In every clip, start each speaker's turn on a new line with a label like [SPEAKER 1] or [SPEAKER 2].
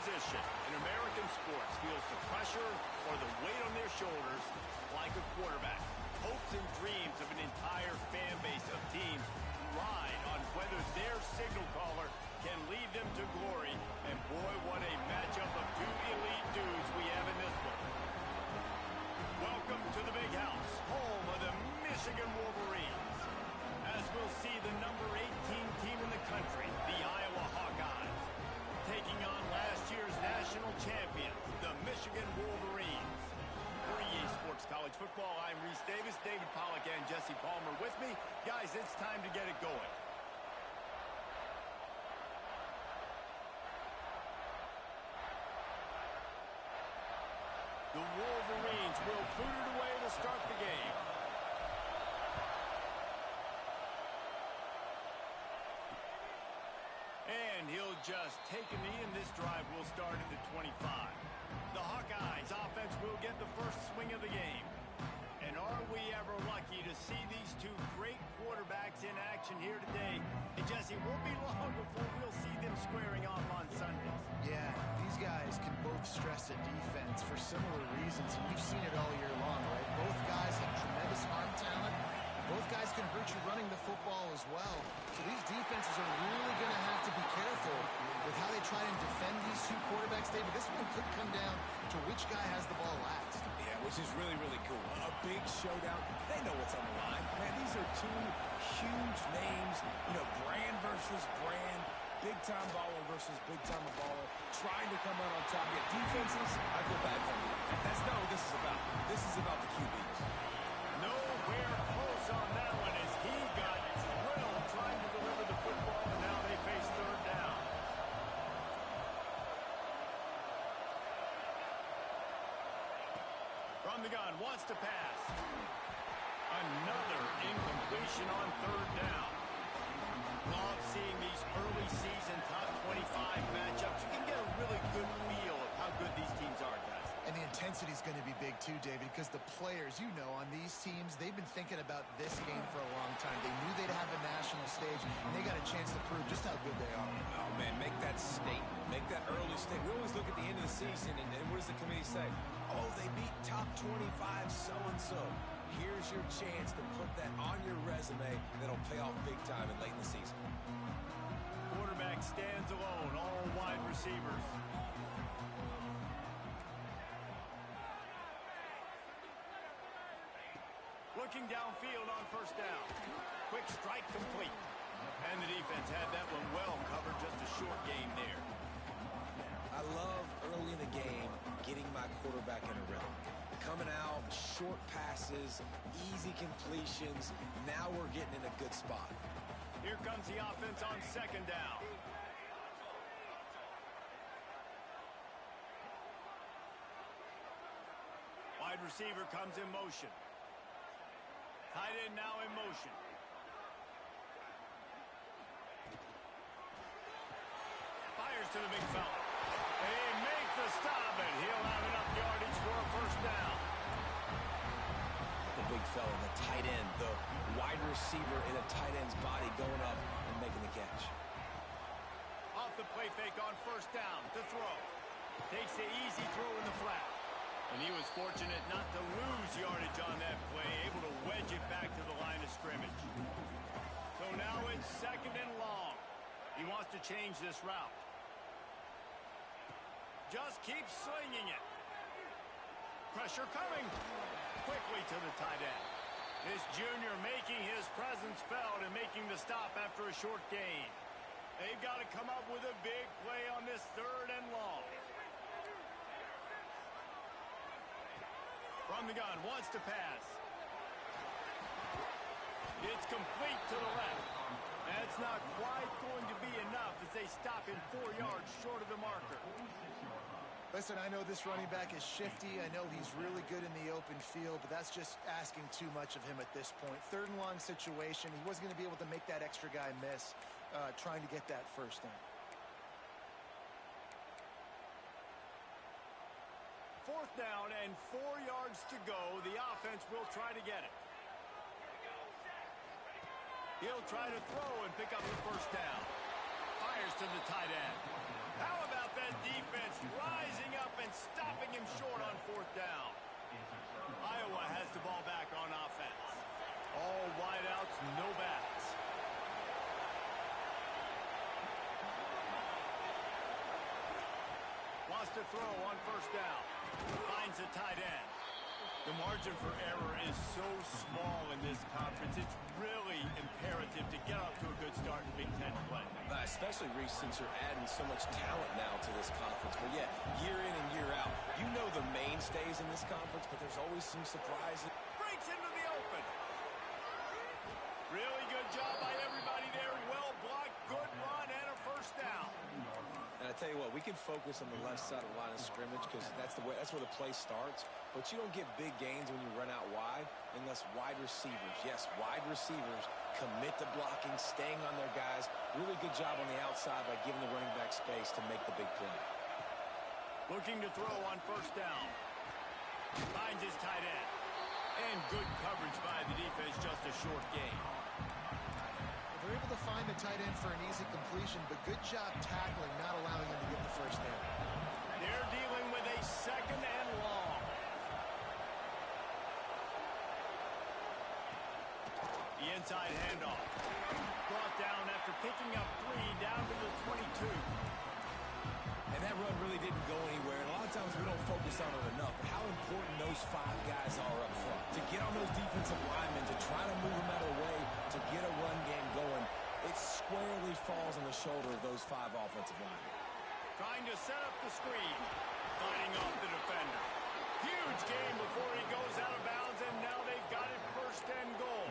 [SPEAKER 1] position in American sports feels the pressure or the weight on their shoulders like a quarterback. Hopes and dreams of an entire fan base of teams ride on whether their signal caller can lead them to glory. And boy, what a matchup of two elite dudes we have in this one. Welcome to the Big House, home of the Michigan Wolverines. As we'll see the number 18 team in the country, the Iowa Hawkeyes, taking on last year's national champions, the Michigan Wolverines. For EA Sports College Football, I'm Reese Davis, David Pollack, and Jesse Palmer with me. Guys, it's time to get it going. The Wolverines will boot it away to start the game. And he'll just take a knee, and this drive will start at the 25. The Hawkeyes offense will get the first swing of the game. And are we ever lucky to see these two great quarterbacks in action here today? And Jesse, it won't be long before we'll see them squaring off on Sundays.
[SPEAKER 2] Yeah, these guys can both stress a defense for similar reasons, and we've seen it all year long, right? Both guys have tremendous arm talent. Both guys can hurt you running the football as well. So these defenses are really going to have to be careful with how they try and defend these two quarterbacks, David. This one could come down to which guy has the ball last.
[SPEAKER 3] Yeah, which is really, really cool. A big showdown. They know what's on the line. Man, these are two huge names. You know, brand versus brand. Big-time baller versus big-time baller. Trying to come out on top. Yet defenses, I feel bad for them. That's not what this is about. This is about the QBs.
[SPEAKER 1] Nowhere close on that one as he got drilled trying to deliver the football, and now they face third down. From the gun, wants to pass. Another incompletion on third down. Love seeing these early season top 25 matchups. You can get a really good feel of how good these teams are, guys.
[SPEAKER 2] And the intensity is going to be big too, David, because the players, you know, on these teams, they've been thinking about this game for a long time. They knew they'd have a national stage, and they got a chance to prove just how good they are.
[SPEAKER 3] Oh, man, make that statement. Make that early statement. We always look at the end of the season, and what does the committee say? Oh, they beat top 25 so-and-so. Here's your chance to put that on your resume that'll pay off big time and late in the season.
[SPEAKER 1] Quarterback stands alone, all wide receivers. Looking downfield on first down. Quick strike complete. And the defense had that one well covered, just a short game there.
[SPEAKER 3] I love early in the game getting my quarterback in a rhythm. Coming out, short passes, easy completions. Now we're getting in a good spot.
[SPEAKER 1] Here comes the offense on second down. Wide receiver comes in motion. Tight end now in motion. Fires to the big fella. They make the stop, and he'll have enough yardage for a first down.
[SPEAKER 3] The big fella, the tight end, the wide receiver in a tight end's body going up and making the catch.
[SPEAKER 1] Off the play fake on first down to throw. Takes the easy throw in the flat. And he was fortunate not to lose yardage on that play, able to wedge it back to the line of scrimmage. So now it's second and long. He wants to change this route. Just keeps slinging it. Pressure coming. Quickly to the tight end. This junior making his presence felt and making the stop after a short gain. They've got to come up with a big play on this third and long. From the gun, wants to pass. It's complete to the left. That's not quite going to be enough as they stop him 4 yards short of the marker.
[SPEAKER 2] Listen, I know this running back is shifty. I know he's really good in the open field, but that's just asking too much of him at this point. Third and long situation. He wasn't going to be able to make that extra guy miss trying to get that first down.
[SPEAKER 1] Fourth down and 4 yards to go. The offense will try to get it. He'll try to throw and pick up the first down. Fires to the tight end. How about that defense rising up and stopping him short on fourth down. Iowa has the ball back on offense. All wideouts, no backs. Wants to throw on first down. Finds a tight end. The margin for error is so small in this conference. It's really imperative to get off to a good start in Big Ten play.
[SPEAKER 3] Especially, Reese, since you're adding so much talent now to this conference. But yeah, year in and year out, you know the mainstays in this conference, but there's always some surprises.
[SPEAKER 1] Breaks into the open. Really good job by everybody there. Well blocked, good run, and a first down.
[SPEAKER 3] And I tell you what, we can focus on the left side of the line of scrimmage because that's where the play starts. But you don't get big gains when you run out wide unless wide receivers, yes, wide receivers commit to blocking, staying on their guys. Really good job on the outside by giving the running back space to make the big play.
[SPEAKER 1] Looking to throw on first down. Finds his tight end. And good coverage by the defense, just a short gain.
[SPEAKER 2] They're able to find the tight end for an easy completion, but good job tackling, not allowing him to get the first down.
[SPEAKER 1] They're dealing with a second and long. The inside handoff. Brought down after picking up 3 down to the 22.
[SPEAKER 3] And that run really didn't go anywhere. And a lot of times we don't focus on it enough. How important those 5 guys are up front. To get on those defensive linemen, to try to move them out of the way, to get a run game going, it squarely falls on the shoulder of those 5 offensive linemen.
[SPEAKER 1] Trying to set up the screen. Fighting off the defender. Huge gain before he goes out of bounds, and now they've got it first and goal.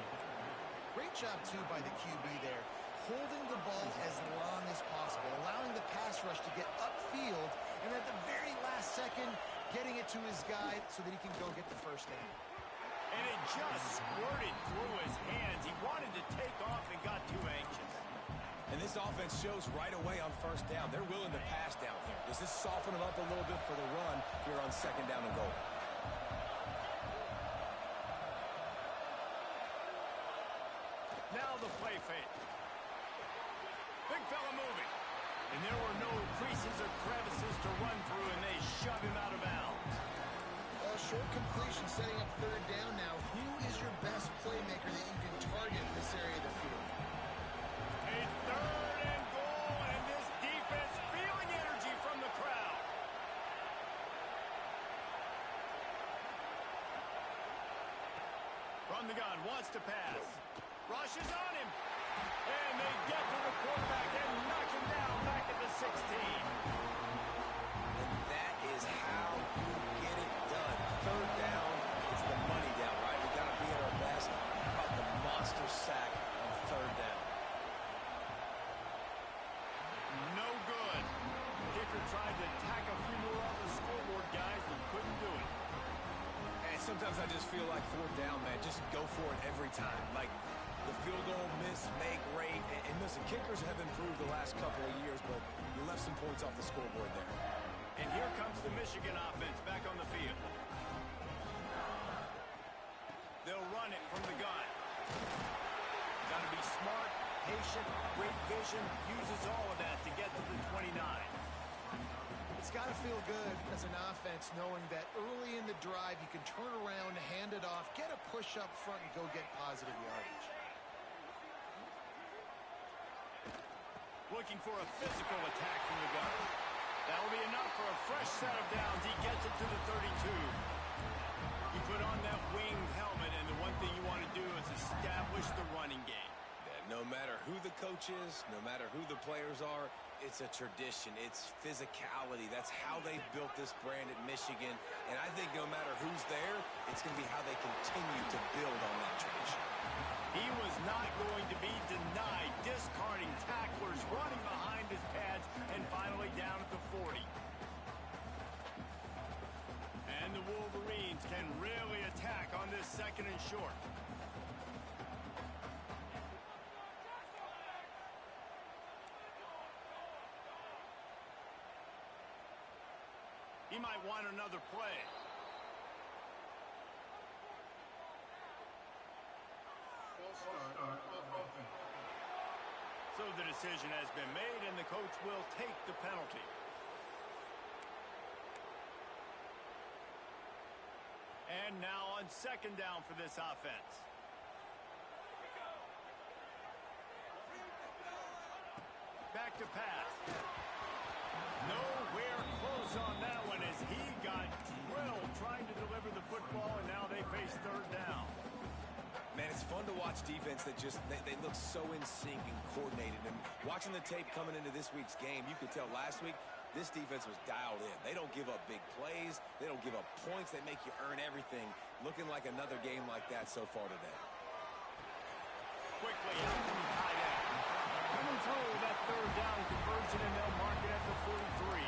[SPEAKER 2] Great job, too, by the QB there. Holding the ball as long as possible, allowing the pass rush to get upfield, and at the very last second, getting it to his guy so that he can go get the first down.
[SPEAKER 1] And it just squirted through his hands. He wanted to take off and got too anxious.
[SPEAKER 3] And this offense shows right away on first down. They're willing to pass down here. Does this soften them up a little bit for the run here on second down and goal?
[SPEAKER 1] Now the play fake. Big fella moving. And there were no creases or crevices to run through, and they shove him out of bounds.
[SPEAKER 2] A short completion setting up third down now. Who is your best playmaker that you can target in this area of the field?
[SPEAKER 1] A third and goal, and this defense feeling energy from the crowd. From the gun, wants to pass. Rushes on him. And they get to the quarterback and knock him down back at the 16.
[SPEAKER 3] And that is how you get it done. Third down, it's the money down, right? We got to be at our best. How about the monster sack on third down?
[SPEAKER 1] No good. The kicker tried to tack a few more on the scoreboard, guys, but couldn't do it.
[SPEAKER 3] And sometimes I just feel like fourth down, man. Just go for it every time. Like the field goal, miss, make, rate. And listen, kickers have improved the last couple of years, but you left some points off the scoreboard there.
[SPEAKER 1] And here comes the Michigan offense back on the field. They'll run it from the gun. Got to be smart, patient, great vision, uses all of that to get to the 29.
[SPEAKER 2] It's got to feel good as an offense knowing that early in the drive you can turn around, hand it off, get a push up front, and go get positive yardage.
[SPEAKER 1] Looking for a physical attack from the gun. That'll be enough for a fresh set of downs. He gets it to the 32. You put on that winged helmet, and the one thing you want to do is establish the running game.
[SPEAKER 3] Yeah, no matter who the coach is, no matter who the players are, it's a tradition. It's physicality. That's how they built this brand at Michigan. And I think no matter who's there, it's going to be how they continue to build on that tradition.
[SPEAKER 1] He was not going to be denied, discarding tacklers, running behind his pads, and finally down at the 40. And the Wolverines can really attack on this second and short. He might want another play. So the decision has been made, and the coach will take the penalty. on second down for this offense. Back to pass. Nowhere close on that one as he got drilled trying to deliver the football, and now they face third down.
[SPEAKER 3] Man, it's fun to watch defense that just, they look so in sync and coordinated. And watching the tape coming into this week's game, you could tell last week, this defense was dialed in. They don't give up big plays. They don't give up points. They make you earn everything. Looking like another game like that so far today.
[SPEAKER 1] Quickly out to the tight end. Coming through that third down conversion, and they'll mark it at the 43.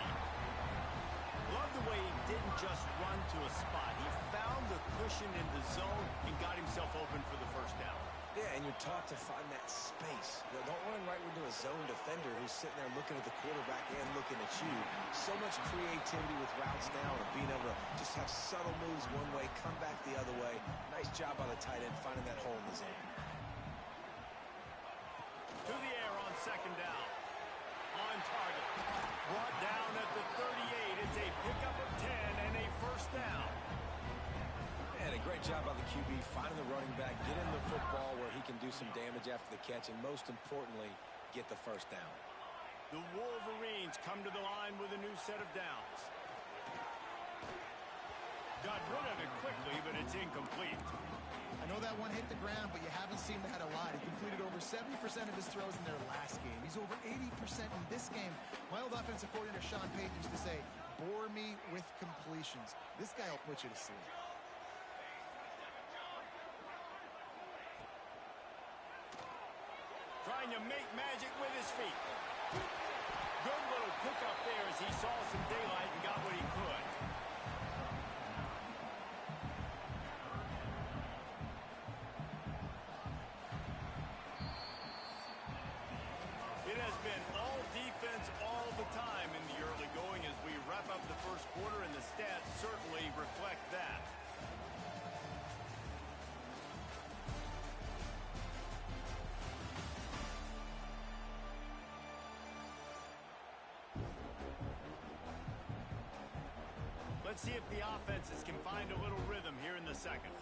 [SPEAKER 1] Love the way he didn't just run to a spot. He found the cushion in the zone and got himself open for the first down.
[SPEAKER 3] Yeah, and you're taught to find that space. Don't run right into a zone defender who's sitting there looking at the quarterback and looking at you. So much creativity with routes now and being able to just have subtle moves one way, come back the other way. Nice job by the tight end finding that hole in the zone.
[SPEAKER 1] To the air on second down. On target. Brought down at the 38. It's a pickup of 10 and a first down.
[SPEAKER 3] And a great job by the QB finding the running back, getting the football where he can do some damage after the catch, and most importantly, get the first down.
[SPEAKER 1] The Wolverines come to the line with a new set of downs. Got rid of it quickly, but it's incomplete.
[SPEAKER 2] I know that one hit the ground, but you haven't seen that a lot. He completed over 70% of his throws in their last game. He's over 80% in this game. My old offensive coordinator, Sean Payton, used to say, bore me with completions. This guy will put you to sleep.
[SPEAKER 1] Trying to make magic with his feet. Good little pickup there as he saw some daylight and got what he could. It has been all defense all the time in the early going as we wrap up the first quarter, and the stats certainly reflect that. Let's see if the offenses can find a little rhythm here in the second.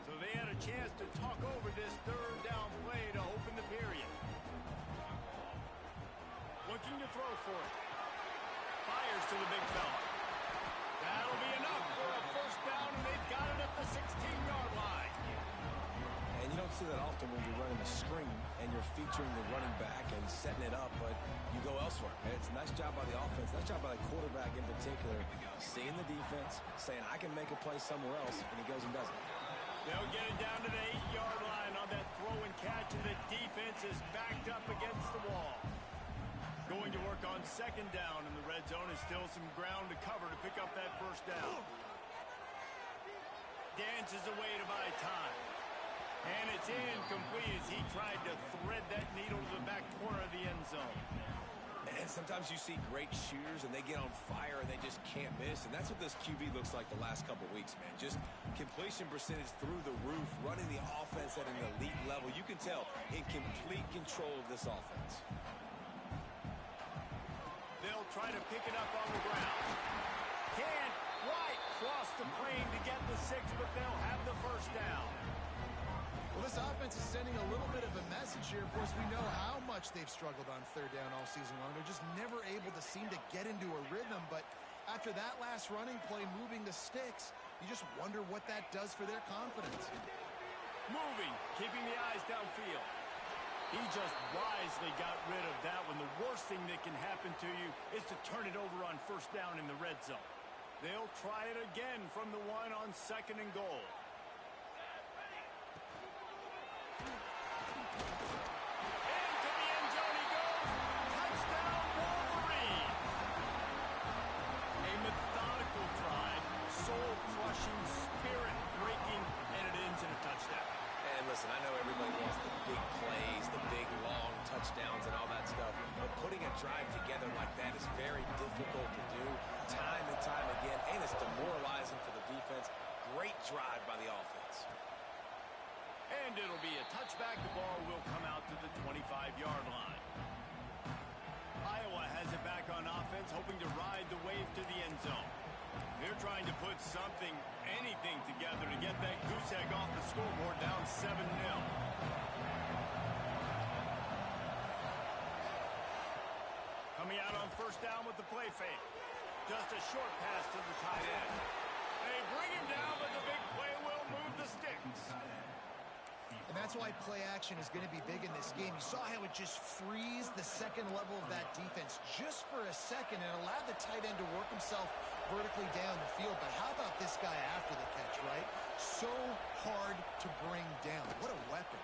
[SPEAKER 1] So they had a chance to talk over this third down play to open the period. Looking to throw for it. Fires to the big fella. That'll be enough for a first down, and they've got it at the 16-yard line.
[SPEAKER 3] And you don't see that often when you're running a screen and you're featuring the running back and setting it up, but you go elsewhere. And it's a nice job by the offense, nice job by the quarterback in particular, seeing the defense, saying, I can make a play somewhere else, and he goes and does it.
[SPEAKER 1] They'll get it down to the 8-yard line on that throw and catch, and the defense is backed up against the wall. Going to work on second down, and the red zone is still some ground to cover to pick up that first down. Dances away to buy time. And it's incomplete as he tried to thread that needle to the back corner of the end zone.
[SPEAKER 3] And sometimes you see great shooters and they get on fire and they just can't miss. And that's what this QB looks like the last couple weeks, man. Just completion percentage through the roof, running the offense at an elite level. You can tell in complete control of this offense.
[SPEAKER 1] They'll try to pick it up on the ground. Can't quite cross the plane to get the 6, but they'll have the first down.
[SPEAKER 2] Well, this offense is sending a little bit of a message here. Of course, we know how much they've struggled on third down all season long. They're just never able to seem to get into a rhythm. But after that last running play, moving the sticks, you just wonder what that does for their confidence.
[SPEAKER 1] Moving, keeping the eyes downfield. He just wisely got rid of that one. The worst thing that can happen to you is to turn it over on first down in the red zone. They'll try it again from the one on second and goal. Soul-crushing, spirit-breaking, and it ends in a touchdown.
[SPEAKER 3] And listen, I know everybody wants the big plays, the big, long touchdowns and all that stuff, but putting a drive together like that is very difficult to do time and time again, and it's demoralizing for the defense. Great drive by the offense.
[SPEAKER 1] And it'll be a touchback. The ball will come out to the 25-yard line. Iowa has it back on offense, hoping to ride the wave to the end zone. They're trying to put something, anything together to get that goose egg off the scoreboard down 7-0. Coming out on first down with the play fake. Just a short pass to the tight end. They bring him down, but the big play will move the sticks.
[SPEAKER 2] And that's why play action is going to be big in this game. You saw how it just frees the second level of that defense just for a second and allowed the tight end to work himself vertically down the field. But how about this guy after the catch, right? So hard to bring down. What a weapon.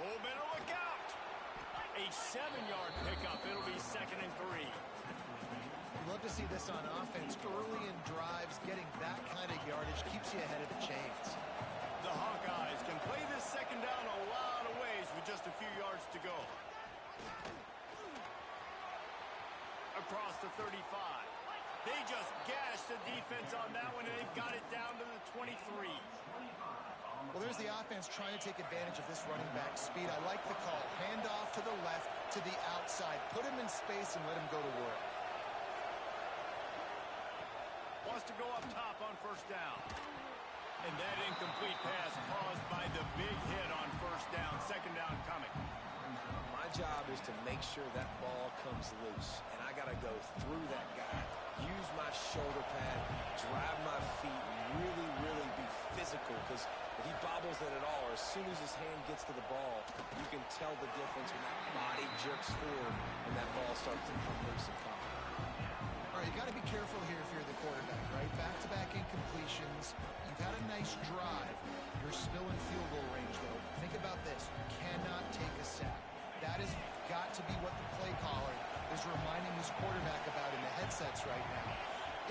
[SPEAKER 1] Oh, better look out. A 7-yard pickup. It'll be 2nd and 3.
[SPEAKER 2] You love to see this on offense. Early in drives, getting that kind of yardage keeps you ahead of the chains.
[SPEAKER 1] The Hawkeyes can play this second down a lot of ways with just a few yards to go. Across the 35. They just gashed the defense on that one, and they've got it down to the 23.
[SPEAKER 2] Well, there's the offense trying to take advantage of this running back speed. I like the call. Hand off to the left, to the outside. Put him in space and let him go to work.
[SPEAKER 1] Wants to go up top on first down. And that incomplete pass caused by the big hit on first down. Second down coming.
[SPEAKER 3] My job is to make sure that ball comes loose, and I got to go through that guy, use my shoulder pad, drive my feet, and really be physical, because if he bobbles it at all, or as soon as his hand gets to the ball, you can tell the difference when that body jerks forward and that ball starts to come loose and come.
[SPEAKER 2] All right, you got to be careful here if you're the quarterback, right? Back-to-back incompletions. You've had a nice drive. You're still in field goal range, though. Think about this. You cannot take a sack. That has got to be what the play caller is reminding his quarterback about in the headsets right now.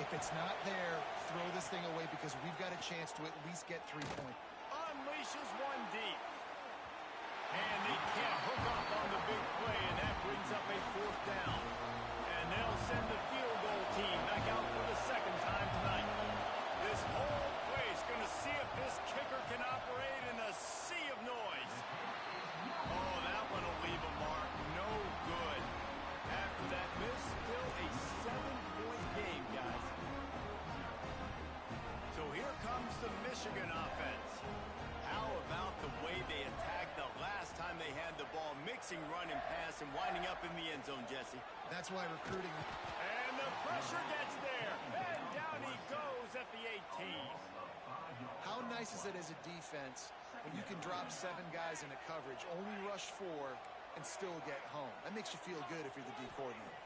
[SPEAKER 2] If it's not there, throw this thing away because we've got a chance to at least get 3 points.
[SPEAKER 1] Unleashes one deep. And they can't hook up on the big play, and that brings up a 4th down. And they'll send the field goal team back out for the second time tonight. This whole place going to see if this kicker can operate in a sea of noise. Oh, that one will leave a mark. No good. After that miss, still a 7-point game, guys. So here comes the Michigan offense. How about the way they attacked the last time they had the ball, mixing run and pass and winding up in the end zone, Jesse?
[SPEAKER 2] That's why recruiting.
[SPEAKER 1] And the pressure gets there. And down he goes at the 18.
[SPEAKER 2] How nice is it as a defense when you can drop 7 guys into coverage, only rush 4, and still get home? That makes you feel good if you're the D coordinator.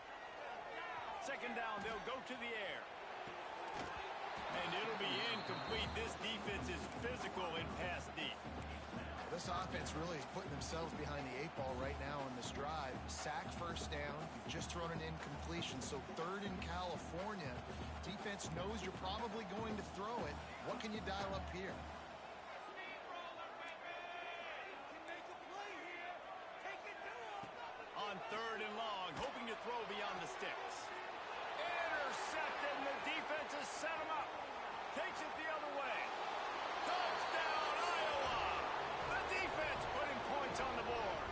[SPEAKER 1] Second down, they'll go to the air. And it'll be incomplete. This defense is physical and pass deep.
[SPEAKER 2] This offense really is putting themselves behind the 8 ball right now on this drive. Sack first down. You've just thrown an incompletion. So 3rd in California. Defense knows you're probably going to throw it. What can you dial up here?
[SPEAKER 1] On 3rd and long, hoping to throw beyond the sticks. Intercepted, and the defense has set him up. Takes it the other way. Touchdown, Iowa! The defense putting points on the board.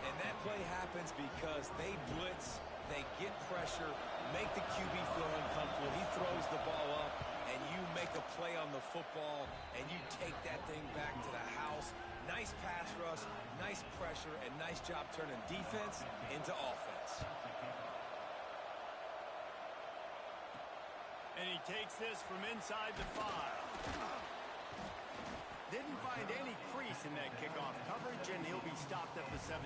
[SPEAKER 3] And that play happens because they blitz, they get pressure, make the QB feel uncomfortable. He throws the ball up, and you make a play on the football, and you take that thing back to the house. Nice pass rush, nice pressure, and nice job turning defense into offense.
[SPEAKER 1] And he takes this from inside the 5. Didn't find any crease in that kickoff coverage, and he'll be stopped at the 17.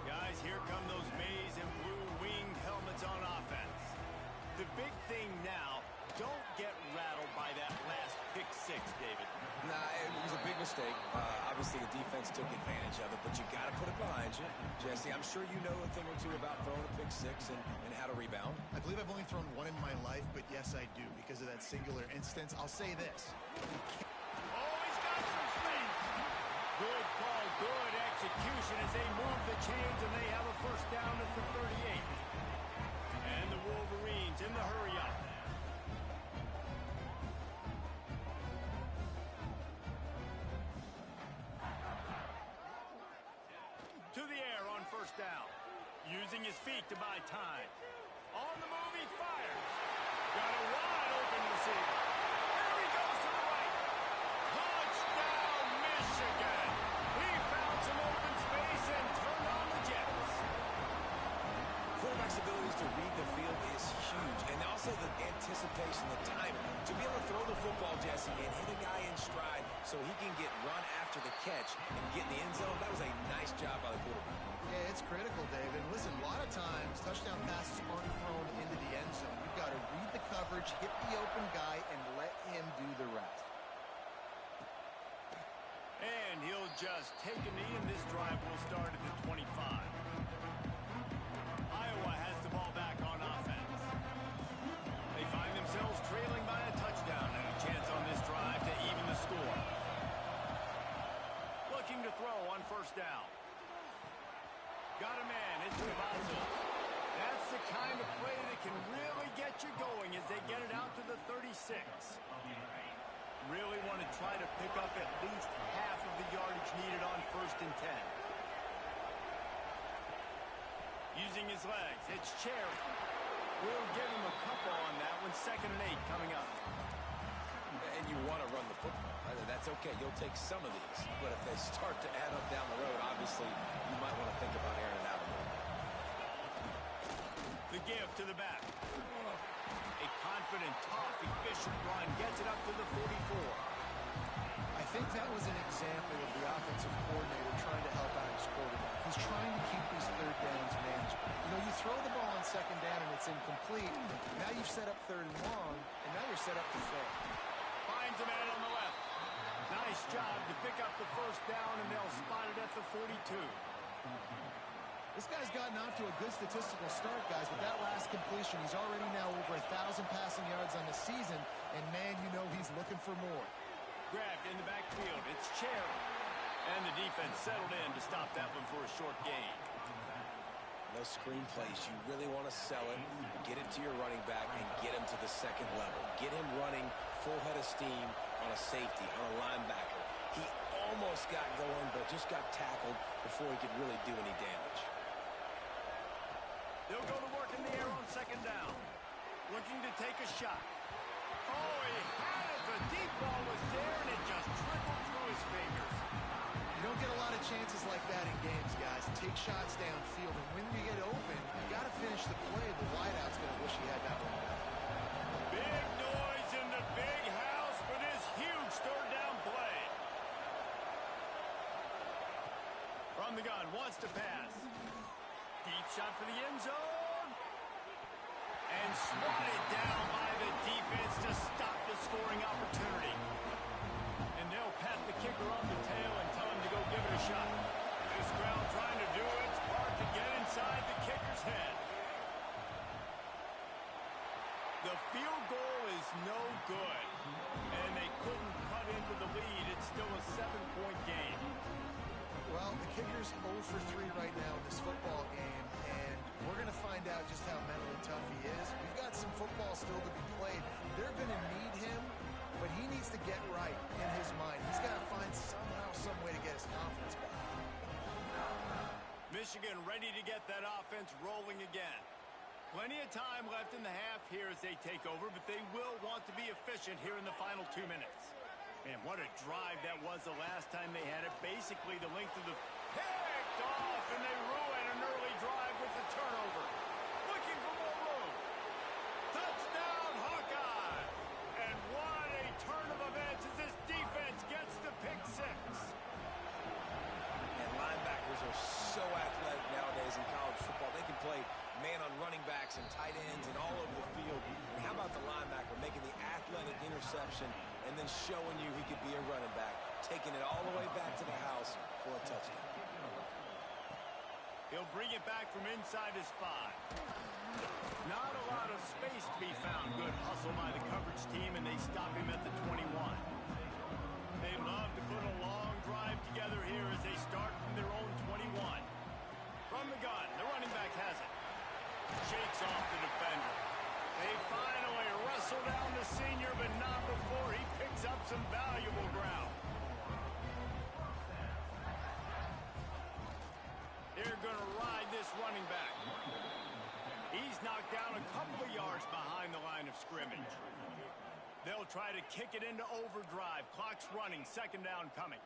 [SPEAKER 1] Guys, here come those maize and blue winged helmets on offense. The big thing now, don't get rattled by that last pick 6, David.
[SPEAKER 3] Nah, it was a big mistake. Obviously, the defense took advantage of it, but you got to put it behind you. Jesse, I'm sure you know a thing or two about throwing a pick 6 and how to rebound.
[SPEAKER 2] I believe I've only thrown 1 in my life, but yes, I do because of that singular instance. I'll say this.
[SPEAKER 1] Oh, he's got some space. Good call, good execution as they move the chains, and they have a first down at the 38. And the Wolverines in the hurry up. To the air on first down. Using his feet to buy time. On the move, he fires. Got a wide open receiver. There he goes to the right. Touchdown, Michigan. He found some open space and turned on the Jets.
[SPEAKER 3] Quarterback's abilities to read the field is huge, and also the anticipation, the timing. To be able to throw the football, Jesse, and hit a guy in stride so he can get run after the catch and get in the end zone, that was a nice job by the quarterback.
[SPEAKER 2] Yeah, it's critical, David. Listen, a lot of times, touchdown passes aren't thrown into the end zone. You've got to read the coverage, hit the open guy, and let him do the rest.
[SPEAKER 1] And he'll just take a knee, and this drive will start at the 25. Iowa has the ball back on offense. They find themselves trailing by a touchdown and a chance on this drive to even the score. Looking to throw on first down. Got a man, it's Cavazos. That's the kind of play that can really get you going as they get it out to the 36. Really want to try to pick up at least half of the yardage needed on first and 10. Using his legs, it's Cherry. We'll give him a couple on that one. 2nd and 8 coming up.
[SPEAKER 3] And you want to run the football, right? That's okay. You'll take some of these. But if they start to add up down the road, obviously, you might want to think about airing it out a little bit.
[SPEAKER 1] The give to the back. A confident, tough, efficient run gets it up to the 44.
[SPEAKER 2] I think that was an example of the offensive coordinator trying to help out his quarterback. He's trying to keep these third downs manageable. You know, you throw the ball on 2nd down and it's incomplete. Now you've set up 3rd and long, and now you're set up to fail.
[SPEAKER 1] Finds a man on the left. Nice job to pick up the first down, and they'll spot it at the 42.
[SPEAKER 2] This guy's gotten off to a good statistical start, guys. With that last completion, he's already now over 1,000 passing yards on the season, and man, you know he's looking for more.
[SPEAKER 1] Grabbed in the backfield. It's Cherry. And the defense settled in to stop that one for a short gain.
[SPEAKER 3] Those screen plays, you really want to sell it, get it to your running back, and get him to the 2nd level. Get him running full head of steam on a safety, on a linebacker. He almost got going, but just got tackled before he could really do any damage.
[SPEAKER 1] They'll go to work in the air on 2nd down. Looking to take a shot. Oh, he had it. The deep ball was there, and it just trickled through his fingers.
[SPEAKER 2] You don't get a lot of chances like that in games, guys. Take shots downfield, and when you get open, you got to finish the play. The wideout's going to wish he had that one back.
[SPEAKER 1] Big noise in the big house for this huge 3rd down play. From the gun, wants to pass. Deep shot for the end zone. And swatted down by the defense to stop the scoring opportunity. And they'll pat the kicker on the tail and tell him to go give it a shot. This crowd trying to do its part to get inside the kicker's head. The field goal is no good. And they couldn't cut into the lead. It's still a 7-point game.
[SPEAKER 2] Well, the kicker's 0 for 3 right now in this football game, and we're going to find out just how mentally tough he is. We've got some football still to be played. They're going to need him, but he needs to get right in his mind. He's got to find somehow, some way to get his confidence back.
[SPEAKER 1] Michigan ready to get that offense rolling again. Plenty of time left in the half here as they take over, but they will want to be efficient here in the final 2 minutes. Man, what a drive that was the last time they had it. Basically the length of the... Picked off, and they ruin an early drive with the turnover. Looking for more room. Touchdown, Hawkeye! And what a turn of events as this defense gets the pick 6.
[SPEAKER 3] And linebackers are so athletic nowadays in college football. They can play man on running backs and tight ends and all over the field. And how about the linebacker making the athletic interception and then showing you he could be a running back, taking it all the way back to the house for a touchdown.
[SPEAKER 1] He'll bring it back from inside his 5. Not a lot of space to be found. Good hustle by the coverage team, and they stop him at the 21. They love to put a long drive together here as they start from their own 21. From the gun, the running back has it. Shakes off the defender. They finally wrestle down the senior, but not before he picks up some valuable ground. They're going to ride this running back. He's knocked down a couple of yards behind the line of scrimmage. They'll try to kick it into overdrive. Clock's running. Second down coming.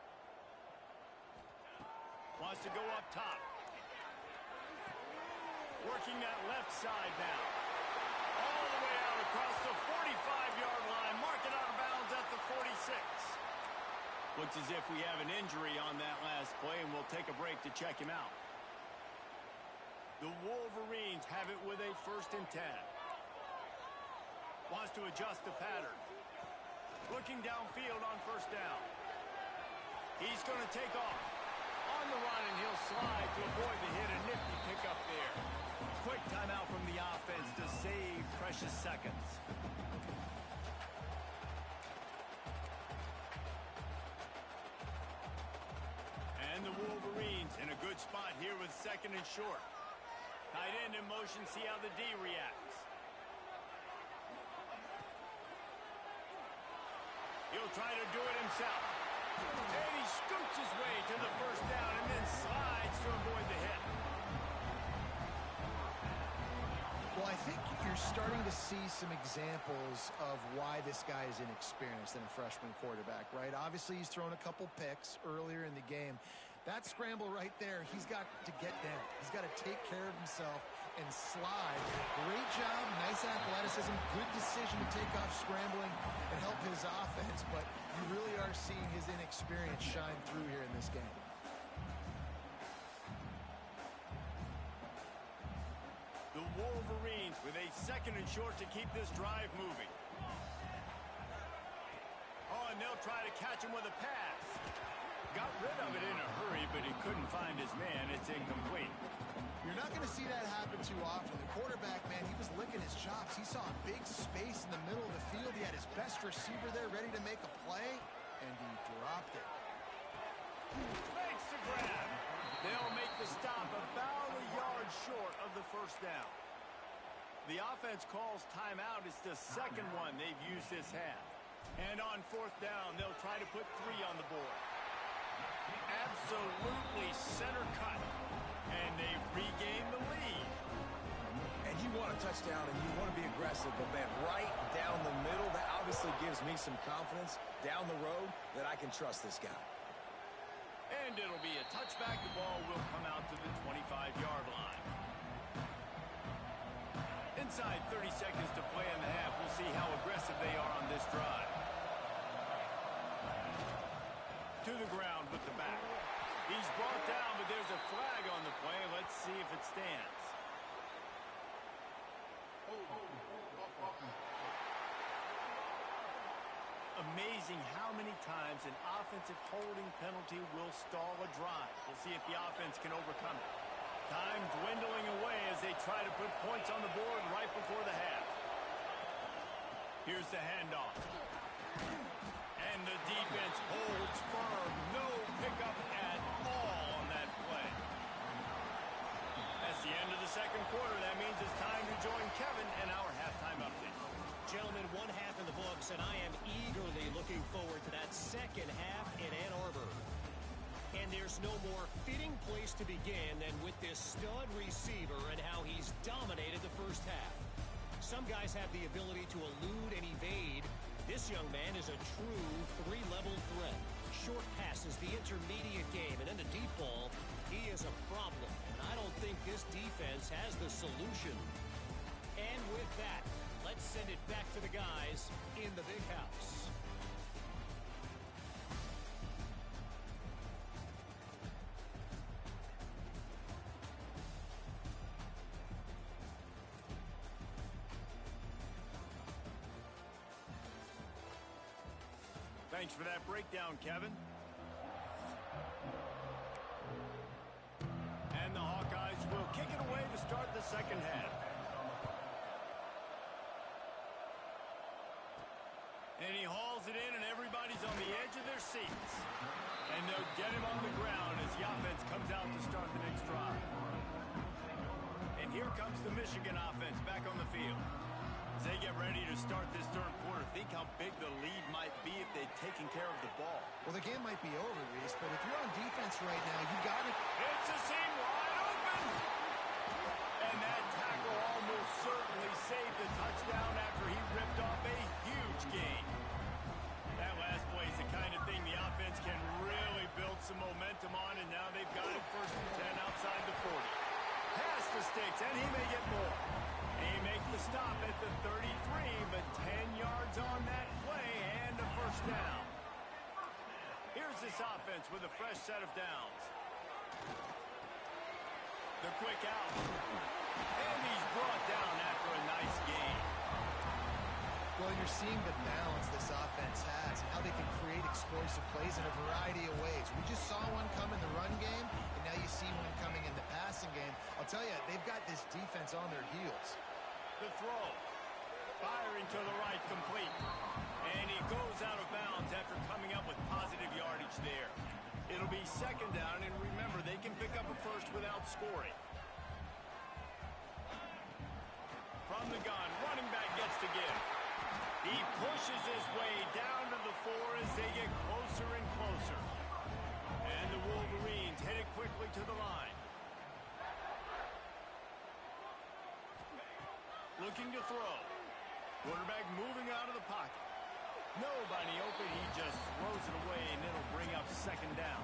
[SPEAKER 1] Wants to go up top. Working that left side now. All the way out across the 45-yard line. Mark it out of bounds at the 46. Looks as if we have an injury on that last play, and we'll take a break to check him out. The Wolverines have it with a 1st and 10. Wants to adjust the pattern. Looking downfield on 1st down. He's going to take off. On the run, and he'll slide to avoid the hit. A nifty pickup there. Quick timeout from the offense to save precious seconds. And the Wolverines in a good spot here with 2nd and short. Tight end in motion, see how the D reacts. He'll try to do it himself. And he scoots his way to the 1st down and then slides to avoid the hit.
[SPEAKER 2] Well, I think you're starting to see some examples of why this guy is inexperienced in a freshman quarterback, right? Obviously, he's thrown a couple picks earlier in the game. That scramble right there, he's got to get down. He's got to take care of himself and slide. Great job, nice athleticism, good decision to take off scrambling and help his offense, but you really are seeing his inexperience shine through here in this game.
[SPEAKER 1] The Wolverines with a 2nd and short to keep this drive moving. Oh, and they'll try to catch him with a pass. Got rid of it in a hurry, but he couldn't find his man. It's incomplete.
[SPEAKER 2] You're not going to see that happen too often. The quarterback, man, he was licking his chops. He saw a big space in the middle of the field. He had his best receiver there ready to make a play, and he dropped it.
[SPEAKER 1] Makes the grab. They'll make the stop about a yard short of the 1st down. The offense calls timeout. It's the 2nd one they've used this half. And on 4th down, they'll try to put 3 on the board. Absolutely center cut. And they've regained the lead.
[SPEAKER 3] And you want a touchdown and you want to be aggressive, but man, right down the middle, that obviously gives me some confidence down the road that I can trust this guy.
[SPEAKER 1] And it'll be a touchback. The ball will come out to the 25-yard line. Inside 30 seconds to play in the half. We'll see how aggressive they are on this drive. To the ground with the back. He's brought down, but there's a flag on the play. Let's see if it stands. Amazing how many times an offensive holding penalty will stall a drive. We'll see if the offense can overcome it. Time dwindling away as they try to put points on the board right before the half. Here's the handoff. And the defense holds firm. No pickup at all on that play. That's the end of the 2nd quarter. That means it's time to join Kevin in our halftime update.
[SPEAKER 4] Gentlemen, 1 half in the books, and I am eagerly looking forward to that 2nd half in Ann Arbor. And there's no more fitting place to begin than with this stud receiver and how he's dominated the 1st half. Some guys have the ability to elude and evade. This young man is a true 3-level threat. Short passes, the intermediate game, and then the deep ball, he is a problem. And I don't think this defense has the solution. And with that, let's send it back to the guys in the big house.
[SPEAKER 1] Thanks for that breakdown, Kevin. And the Hawkeyes will kick it away to start the 2nd half. And he hauls it in, and everybody's on the edge of their seats. And they'll get him on the ground as the offense comes out to start the next drive. And here comes the Michigan offense back on the field. As they get ready to start this 3rd quarter, think how big the lead might be if they'd taken care of the ball.
[SPEAKER 2] Well, the game might be over, Reese, but if you're on defense right now, you got it.
[SPEAKER 1] It's a seam wide open. And that tackle almost certainly saved the touchdown after he ripped off a huge gain. That last play is the kind of thing the offense can really build some momentum on, and now they've got it 1st and 10 outside the 40. Pass the sticks, and he may get more. He makes the stop at the 33, but 10 yards on that play and a 1st down. Here's this offense with a fresh set of downs. The quick out. And he's brought down after a nice gain.
[SPEAKER 2] Well, you're seeing the balance this offense has and how they can create explosive plays in a variety of ways. We just saw one come in the run game, and now you see one coming in the passing game. I'll tell you, they've got this defense on their heels.
[SPEAKER 1] The throw. Firing to the right, complete. And he goes out of bounds after coming up with positive yardage there. It'll be 2nd down, and remember, they can pick up a 1st without scoring. From the gun, running back gets to give. He pushes his way down to the 4 as they get closer and closer. And the Wolverines headed quickly to the line. Looking to throw. Quarterback moving out of the pocket. Nobody open. He just throws it away, and it'll bring up 2nd down.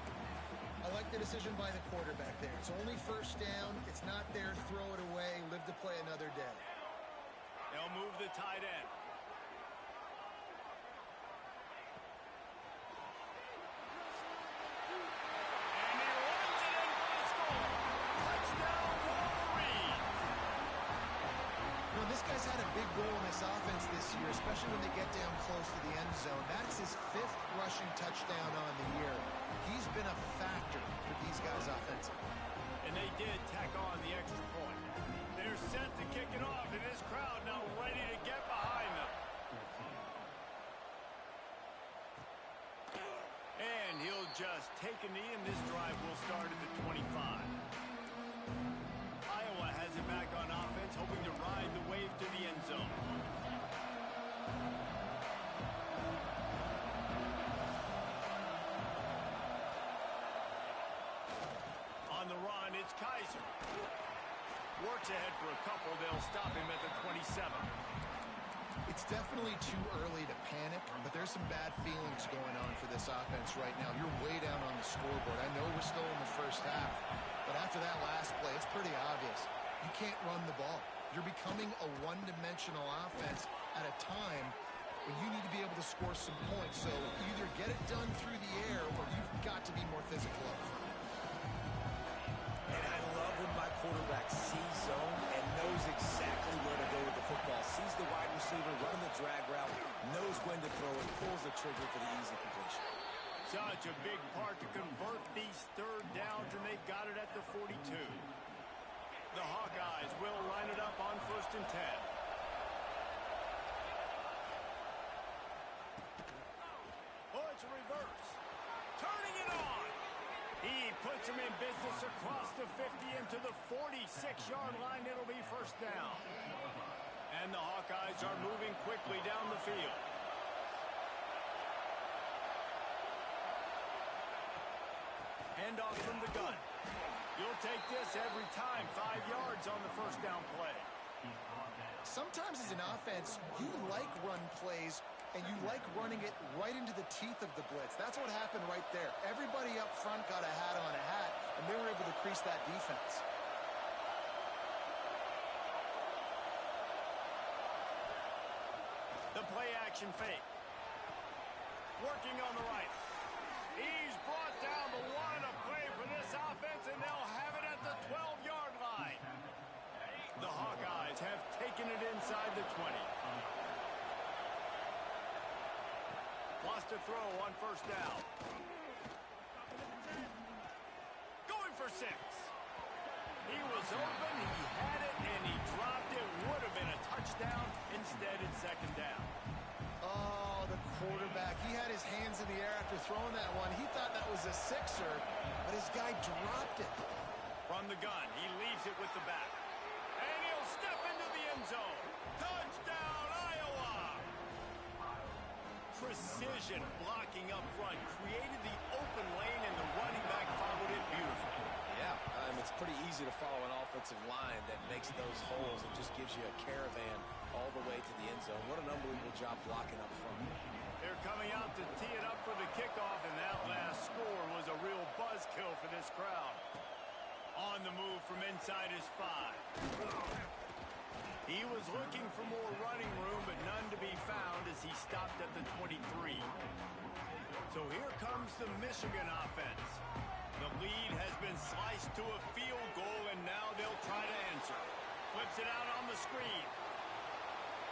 [SPEAKER 2] I like the decision by the quarterback there. It's only 1st down. It's not there. Throw it away. Live to play another day.
[SPEAKER 1] They'll move the tight end. And he runs it in for the score. Touchdown, Wolverines.
[SPEAKER 2] You know, this guy's had a big goal in this offense this year, especially when they get down close to the end zone. That's his 5th rushing touchdown on the year. He's been a factor for these guys offensively.
[SPEAKER 1] And they did tack on the extra point. They're set to kick it off, and this crowd now ready to get behind them. And he'll just take a knee, and this drive will start at the 25. Iowa has it back on offense, hoping to ride the wave to the end zone. On the run, it's Kaiser. Works ahead for a couple. They'll stop him at the 27.
[SPEAKER 2] It's definitely too early to panic, but there's some bad feelings going on for this offense right now. You're way down on the scoreboard. I know we're still in the 1st half, but after that last play, it's pretty obvious. You can't run the ball. You're becoming a one-dimensional offense at a time when you need to be able to score some points. So either get it done through the air or you've got to be more physical up front.
[SPEAKER 3] And I love when my quarterback sees zone and knows exactly where to go with the football. Sees the wide receiver running the drag route, knows when to throw it, pulls the trigger for the easy completion.
[SPEAKER 1] Such a big part to convert these 3rd downs, and they got it at the 42. The Hawkeyes will line it up on 1st and 10. Oh, it's a reverse. Turning it on. He puts him in business across the 50 into the 46-yard line. It'll be 1st down. And the Hawkeyes are moving quickly down the field. Handoff from the gun. You'll take this every time. 5 yards on the 1st down play.
[SPEAKER 2] Sometimes as an offense, you like run plays, and you like running it right into the teeth of the blitz. That's what happened right there. Everybody up front got a hat on a hat, and they were able to crease that defense.
[SPEAKER 1] The play-action fake. Working on the right. He's brought down the one. A play for this offense, and they'll have it at the 12-yard line. The Hawkeyes have taken it inside the 20. Lost a throw on 1st down. Going for 6. He was open, he had it, and he dropped it. Would have been a touchdown. Instead, it's 2nd down.
[SPEAKER 2] Oh, the quarterback. He had his hands in the air after throwing that one. He thought that was a 6er, but his guy dropped it.
[SPEAKER 1] From the gun, he leaves it with the back. And he'll step into the end zone. Touchdown, Iowa! precision blocking up front, created the open lane, and the running back followed it beautifully.
[SPEAKER 3] Yeah, it's pretty easy to follow an offensive line that makes those holes and just gives you a caravan all the way to the end zone. What an unbelievable job blocking up front.
[SPEAKER 1] They're coming out to tee it up for the kickoff, and that last score was a real buzzkill for this crowd. On the move from inside his 5. He was looking for more running room, but none to be found as he stopped at the 23. So here comes the Michigan offense. The lead has been sliced to a field goal, and now they'll try to answer. Flips it out on the screen.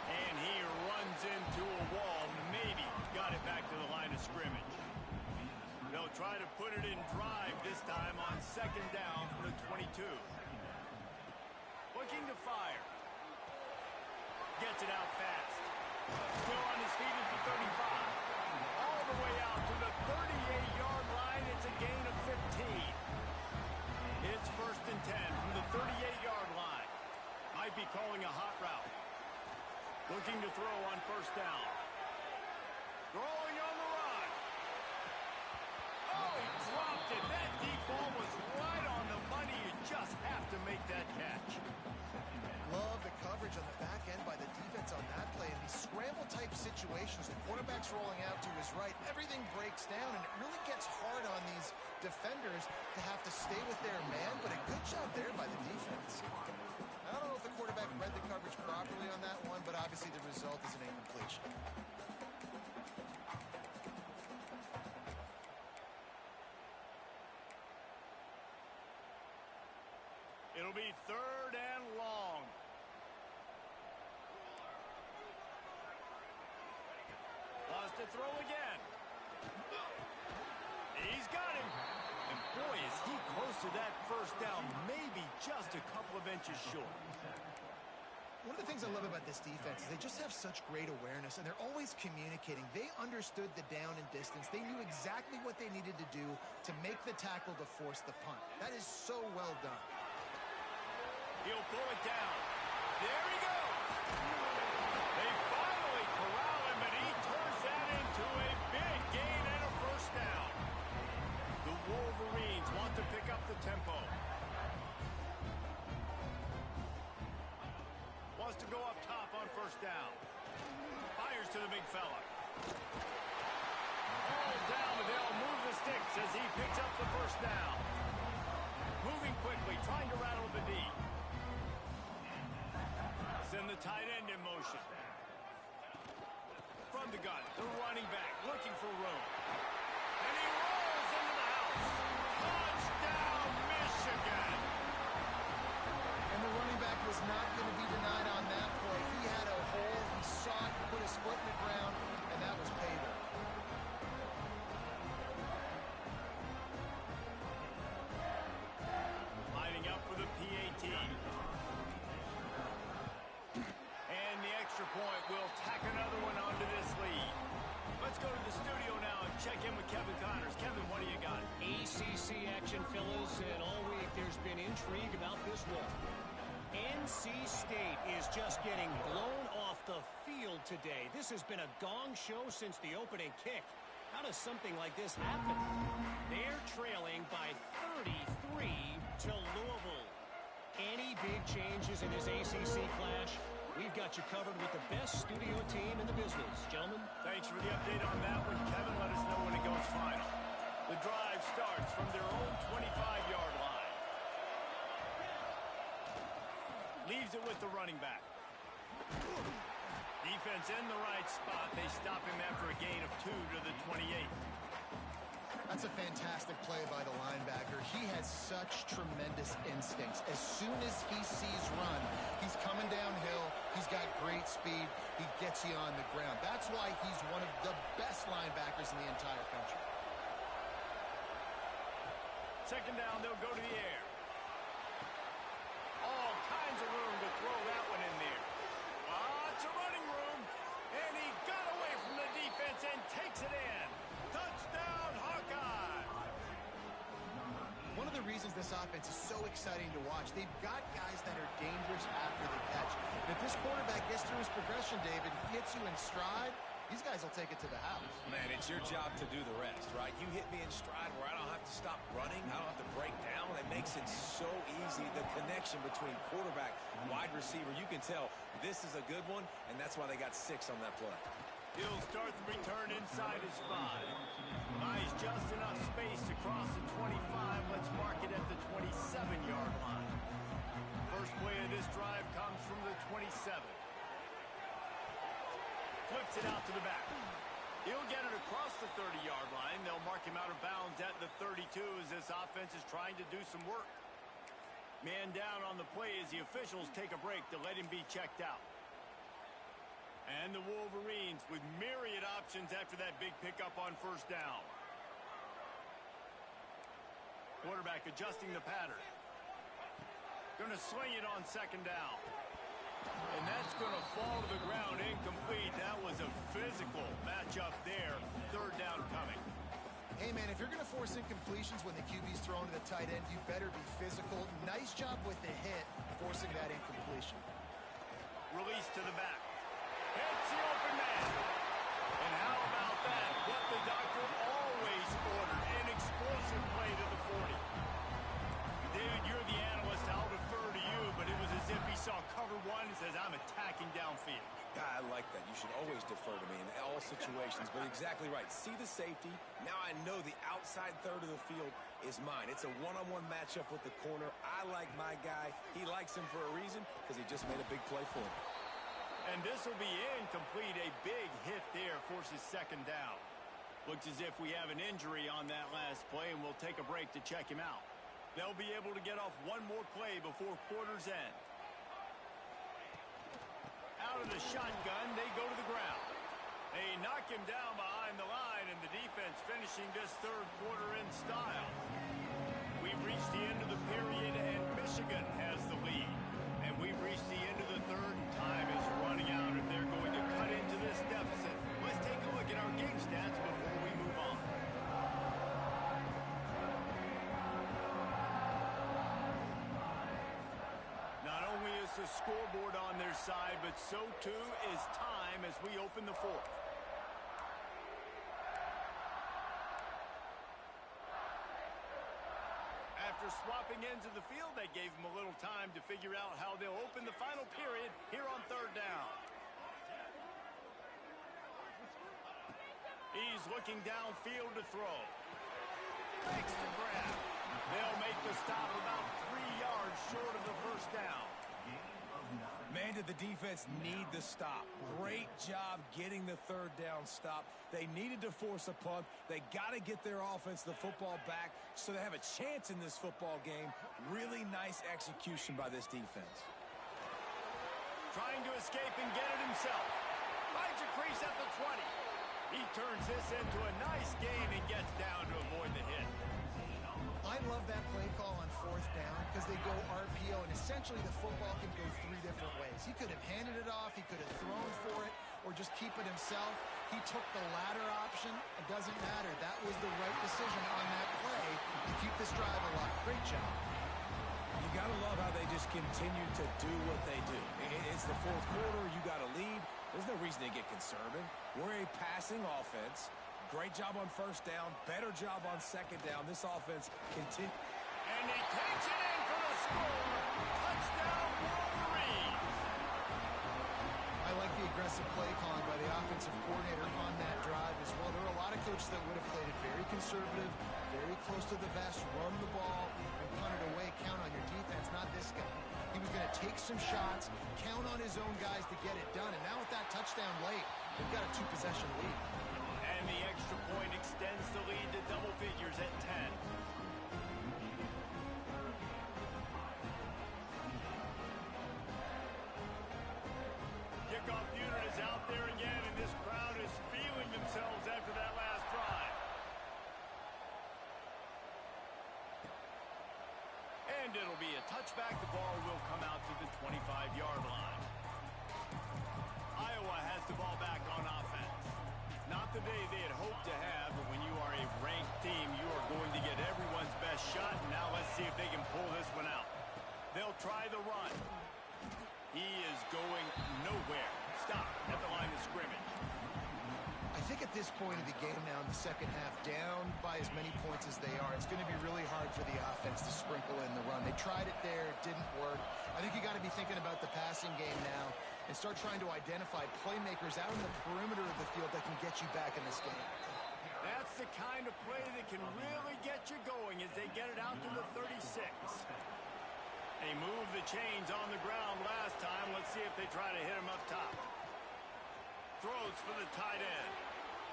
[SPEAKER 1] And he runs into a wall, maybe got it back to the line of scrimmage. They'll try to put it in drive this time on second down from the 22. Looking to fire. Gets it out fast. Still on his feet at the 35. All the way out to the 38-yard line. It's a gain of 15. It's 1st and 10 from the 38-yard line. Might be calling a hot route. Looking to throw on 1st down. Throwing on the run. Oh, he dropped it. That deep ball was right on the money. You just have to make that catch.
[SPEAKER 2] Love the coverage on the back end by the defense on that play. In these scramble-type situations, the quarterback's rolling out to his right. Everything breaks down, and it really gets hard on these defenders to have to stay with their man, but a good job there by the defense. I don't know if the quarterback read the coverage properly on that one, but obviously the result is an incompletion.
[SPEAKER 1] It'll be 3rd and long. Lost to throw again. He's got him. And boy, is he close to that 1st down, maybe just a couple of inches short.
[SPEAKER 2] One of the things I love about this defense is they just have such great awareness, and they're always communicating. They understood the down and distance. They knew exactly what they needed to do to make the tackle to force the punt. That is so well done.
[SPEAKER 1] He'll pull it down. There he goes. They finally corral him, but he turns that into a big gain and a 1st down. The Wolverines want to pick up the tempo. Wants to go up top on 1st down. Fires to the big fella. All down, but they'll move the sticks as he picks up the 1st down. Moving quickly, trying to rattle the D. Send the tight end in motion. From the gun, the running back looking for room. And he rolls into the house. Touchdown, Michigan!
[SPEAKER 2] And the running back was not going to be denied on that play. He had a hole, he saw it, put his foot in the ground, and that was pay dirt.
[SPEAKER 1] Lining up for the PAT. And the extra point will tack another one onto this lead. Let's go to the studio now and check in with Kevin Connors. Kevin, what do you got?
[SPEAKER 4] ACC action, fellas, and all week there's been intrigue about this one. NC State is just getting blown off the field today. This has been a gong show since the opening kick. How does something like this happen? They're trailing by 33 to Louisville. Any big changes in this ACC clash? We've got you covered with the best studio team in the business. Gentlemen. Thanks for the update on that one, Kevin. Let us know when it goes final. The drive starts from their own 25-yard line. Leaves it with the running back. Defense in the right spot. They stop him after a gain of 2 to the 28.
[SPEAKER 2] That's a fantastic play by the linebacker. He has such tremendous instincts. As soon as he sees run, he's coming downhill. He's got great speed. He gets you on the ground. That's why he's one of the best linebackers in the entire country.
[SPEAKER 1] Second down, they'll go to the air. All kinds of room to throw that one in there. Lots of running room. And he got away from the defense and takes it in. Touchdown, Hawkeye!
[SPEAKER 2] One of the reasons this offense is so exciting to watch, they've got guys that are dangerous after the catch. And if this quarterback gets through his progression, David, he hits you in stride, these guys will take it to the house.
[SPEAKER 3] Man, it's your job to do the rest, right? You hit me in stride where I don't have to stop running. I don't have to break down. It makes it so easy, the connection between quarterback and wide receiver. You can tell this is a good one, and that's why they got 6 on that play.
[SPEAKER 1] He'll start the return inside his 5. Buys just enough space to cross the 25. Let's mark it at the 27-yard line. First play of this drive comes from the 27. Flips it out to the back. He'll get it across the 30-yard line. They'll mark him out of bounds at the 32 as this offense is trying to do some work. Man down on the play as the officials take a break to let him be checked out. And the Wolverines with myriad options after that big pickup on first down. Quarterback adjusting the pattern. Going to sling it on second down. And that's going to fall to the ground incomplete. That was a physical matchup there. Third down coming.
[SPEAKER 2] Hey, man, if you're going to force incompletions when the QB's thrown to the tight end, you better be physical. Nice job with the hit, forcing that incompletion.
[SPEAKER 1] Release to the back. Hits the open man. And how about that? What the doctor always ordered. An explosive play to the 40. David, you're the analyst. I'll defer to you, but it was as if he saw cover one and says, I'm attacking downfield.
[SPEAKER 3] I like that. You should always defer to me in all situations, but exactly right. See the safety. Now I know the outside third of the field is mine. It's a one-on-one matchup with the corner. I like my guy. He likes him for a reason because he just made a big play for him.
[SPEAKER 1] And this will be incomplete. A big hit there forces second down. Looks as if we have an injury on that last play, and we'll take a break to check him out. They'll be able to get off one more play before quarter's end. Out of the shotgun, they go to the ground. They knock him down behind the line, and the defense finishing this third quarter in style. We've reached the end of the period, and Michigan has the lead. And we've reached the end of the third, and time is running out if they're going to cut into this deficit. Let's take a look at our game stats before we move on. Not only is the scoreboard on their side, but so too is time as we open the fourth. After swapping ends of the field, that gave them a little time to figure out how they'll open the final period here on third down. He's looking downfield to throw. Makes the grab. They'll make the stop about 3 yards short of the first down.
[SPEAKER 3] Man, did the defense need the stop. Great job getting the third down stop. They needed to force a punt. They got to get their offense the football back so they have a chance in this football game. Really nice execution by this defense.
[SPEAKER 1] Trying to escape and get it himself. Finds a crease at the 20. He turns this into a nice gain and gets down to avoid the hit.
[SPEAKER 2] I love that play call on fourth down because they go RPO, and essentially the football can go 3 different ways. He could have handed it off, he could have thrown for it, or just keep it himself. He took the latter option. It doesn't matter. That was the right decision on that play to keep this drive alive. Great job.
[SPEAKER 3] You got to love how they just continue to do what they do. It's the fourth quarter. You got to lead. There's no reason to get conservative. We're a passing offense. Great job on first down. Better job on second down. This offense continues.
[SPEAKER 1] And he takes it in for the score. Touchdown, Wolverines.
[SPEAKER 2] I like the aggressive play calling by the offensive coordinator on that drive as well. There are a lot of coaches that would have played it very conservative, very close to the vest, run the ball, and punt it away. Count on your defense, not this guy. He was going to take some shots, count on his own guys to get it done. And now with that touchdown late, they've got a 2-possession lead.
[SPEAKER 1] And the extra point extends the lead to double figures at 10. Kickoff unit is out there again, and this crowd is feeling themselves after that last drive. And it'll be a touchback. The ball will come out to the 25-yard line. Iowa has the ball back on offense. Not the day they had hoped to have, but when you are a ranked team, you are going to get everyone's best shot. And now let's see if they can pull this one out. They'll try the run. He is going nowhere. Stop at the line of scrimmage.
[SPEAKER 2] at this point of the game now in the second half, down by as many points as they are, it's going to be really hard for the offense to sprinkle in the run. They tried it there. It didn't work. I think you got to be thinking about the passing game now and start trying to identify playmakers out in the perimeter of the field that can get you back in this game.
[SPEAKER 1] That's the kind of play that can really get you going as they get it out to the 36. They moved the chains on the ground last time. Let's see if they try to hit him up top. Throws for the tight end.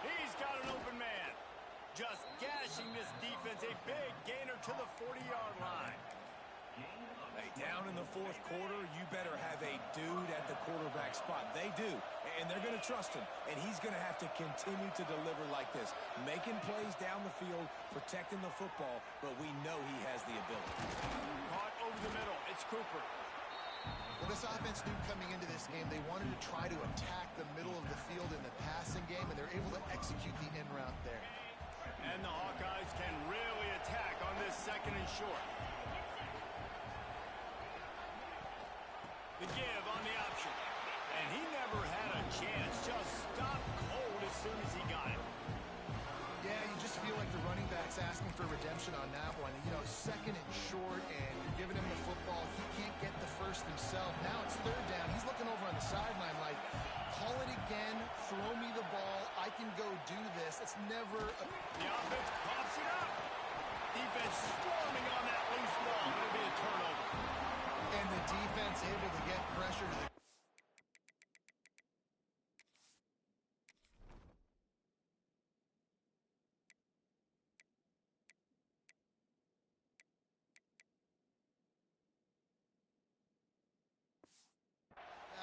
[SPEAKER 1] He's got an open man. Just gashing this defense. A big gainer to the 40-yard line.
[SPEAKER 3] Hey, down in the fourth quarter, you better have a dude at the quarterback spot. They do, and they're going to trust him, and he's going to have to continue to deliver like this, making plays down the field, protecting the football, but we know he has the ability.
[SPEAKER 1] Caught over the middle. It's Cooper.
[SPEAKER 2] Well, this offense knew coming into this game they wanted to try to attack the middle of the field in the passing game, and they're able to execute the in route there.
[SPEAKER 1] And the Hawkeyes can really attack on this second and short. The give on the option. And he never had a chance. Just stopped cold as soon as he got it.
[SPEAKER 2] Yeah, you just feel like the running back's asking for redemption on that one. You know, second and short, and you're giving him the football. He can't get the first himself. Now it's third down. He's looking over on the sideline like, call it again, throw me the ball, I can go do this. It's never a...
[SPEAKER 1] The offense pops it up. Defense swarming on that loose ball. It'll be a turnover.
[SPEAKER 2] And the defense able to get pressure to the...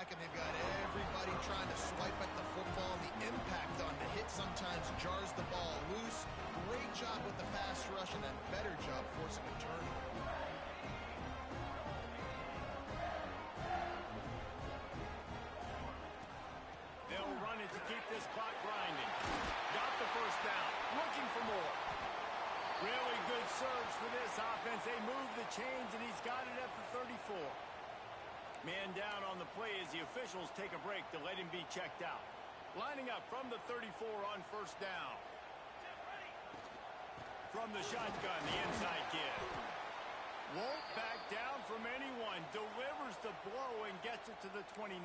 [SPEAKER 2] And they've got everybody trying to swipe at the football. The impact on the hit sometimes jars the ball loose. Great job with the pass rush and a better job forcing a turnover.
[SPEAKER 1] They'll run it to keep this clock grinding. Got the first down. Looking for more. Really good surge for this offense. They move the chains, and he's got it at the 34. Man down on the play as the officials take a break to let him be checked out. Lining up from the 34 on first down. From the shotgun, the inside give. Won't back down from anyone. Delivers the blow and gets it to the 29.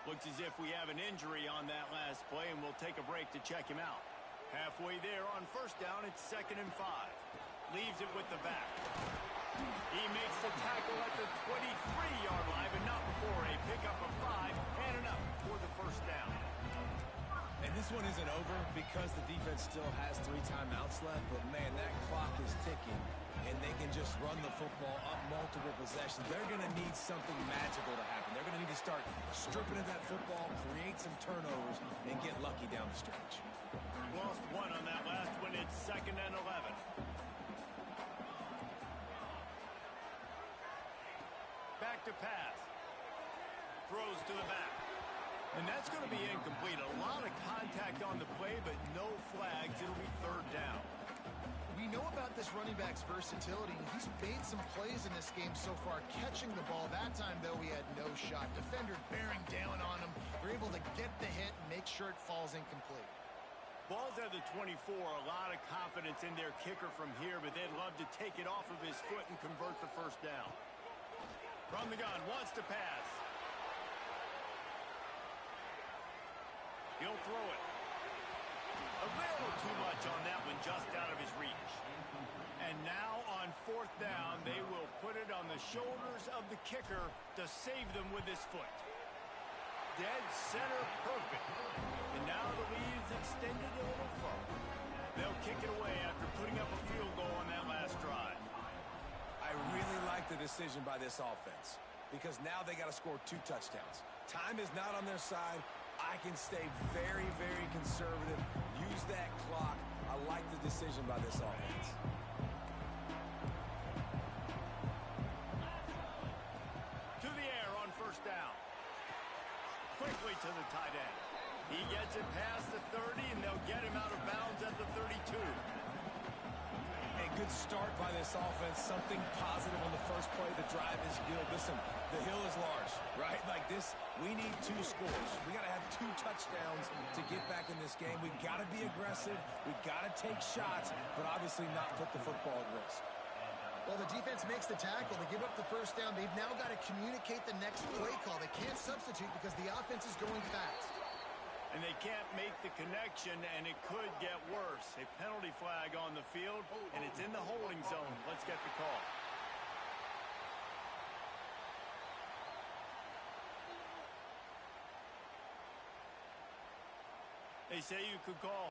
[SPEAKER 1] Looks as if we have an injury on that last play, and we'll take a break to check him out. Halfway there on first down, it's 2nd and 5. Leaves it with the back. He makes the tackle at the 23-yard line, but not before a pickup of 5 and enough for the first down.
[SPEAKER 3] And this one isn't over because the defense still has 3 timeouts left, but man, that clock is ticking, and they can just run the football up multiple possessions. They're going to need something magical to happen. They're going to need to start stripping at that football, create some turnovers, and get lucky down the stretch.
[SPEAKER 1] Lost one on that last one. It's 2nd and 11. Back to pass. Throws to the back. And that's going to be incomplete. A lot of contact on the play, but no flags. It'll be 3rd down.
[SPEAKER 2] We know about this running back's versatility. He's made some plays in this game so far, catching the ball. That time, though, he had no shot. Defender bearing down on him. They're able to get the hit and make sure it falls incomplete.
[SPEAKER 1] Ball's at the 24. A lot of confidence in their kicker from here, but they'd love to take it off of his foot and convert the first down. From the gun, wants to pass. He'll throw it. A little too much on that one, just out of his reach. And now on 4th down, they will put it on the shoulders of the kicker to save them with his foot. Dead center perfect. And now the lead is extended a little further. They'll kick it away after putting up a field goal on that last drive.
[SPEAKER 3] I really like the decision by this offense because now they got to score 2 touchdowns. Time is not on their side. I can stay very, very conservative. Use that clock. I like the decision by this offense.
[SPEAKER 1] To the air on first down. Quickly to the tight end. He gets it past the 30, and they'll get him out of bounds at the 32.
[SPEAKER 3] A good start by this offense. Something positive on the first play. The drive is good. Listen, the hill is large, right? Like this, we need 2 scores. We got to have 2 touchdowns to get back in this game. We've got to be aggressive. We've got to take shots, but obviously not put the football at risk.
[SPEAKER 2] Well, the defense makes the tackle. They give up the first down. They've now got to communicate the next play call. They can't substitute because the offense is going fast.
[SPEAKER 1] And they can't make the connection, and it could get worse. A penalty flag on the field, and it's in the holding zone. Let's get the call. They say you could call.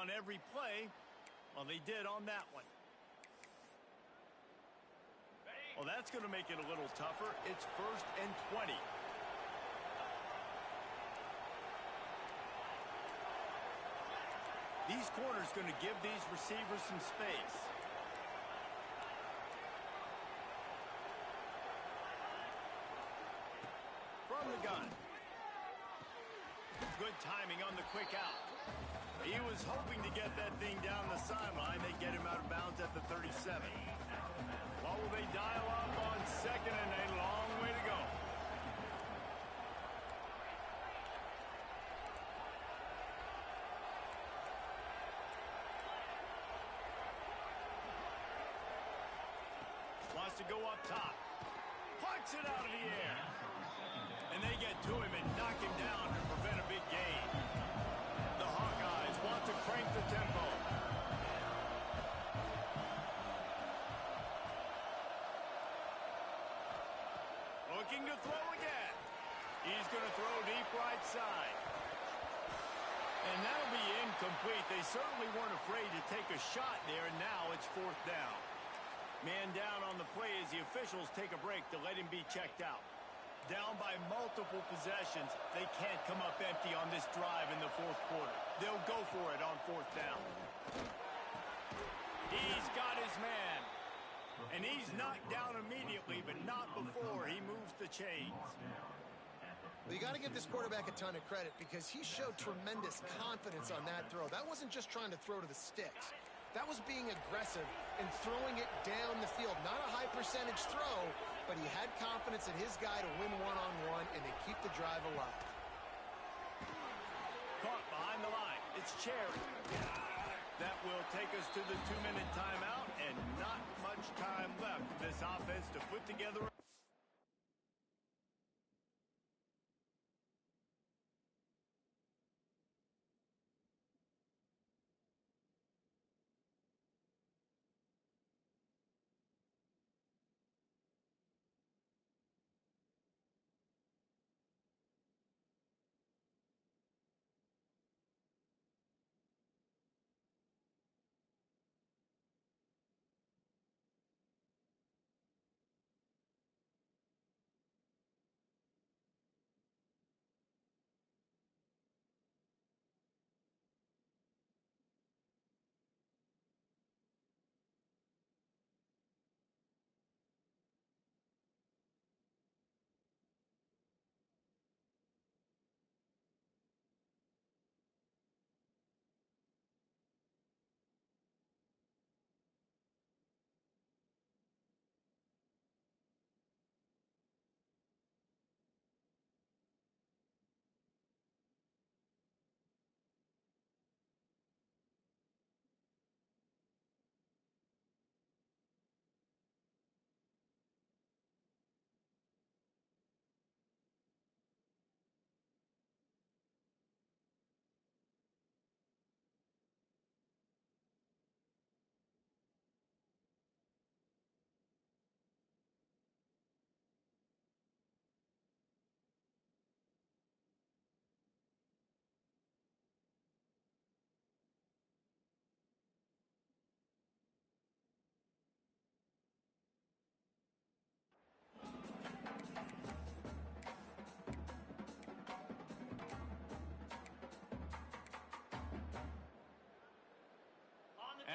[SPEAKER 1] On every play, well, they did on that one. Well, that's going to make it a little tougher. It's 1st and 20. These corners going to give these receivers some space. From the gun. Good timing on the quick out. He was hoping to get that thing down the sideline. They get him out of bounds at the 37. What will they dial up on 2nd and a long way to go? Wants to go up top. Plucks it out of the air. And they get to him and knock him down to prevent a big gain. The Hawkeyes want to crank the tempo. Looking to throw again. He's going to throw deep right side. And that'll be incomplete. They certainly weren't afraid to take a shot there, and now it's 4th down. Man down on the play as the officials take a break to let him be checked out. Down by multiple possessions, they can't come up empty on this drive in the 4th quarter. They'll go for it on 4th down. He's got his man. And he's knocked down immediately, but not before he moves the chains.
[SPEAKER 2] Well, you got to give this quarterback a ton of credit because he showed tremendous confidence on that throw. That wasn't just trying to throw to the sticks. That was being aggressive and throwing it down the field. Not a high percentage throw, but he had confidence in his guy to win one-on-one, and they keep the drive alive.
[SPEAKER 1] Caught behind the line. It's Cherry. That will take us to the 2-minute timeout, and not much time left for this offense to put together.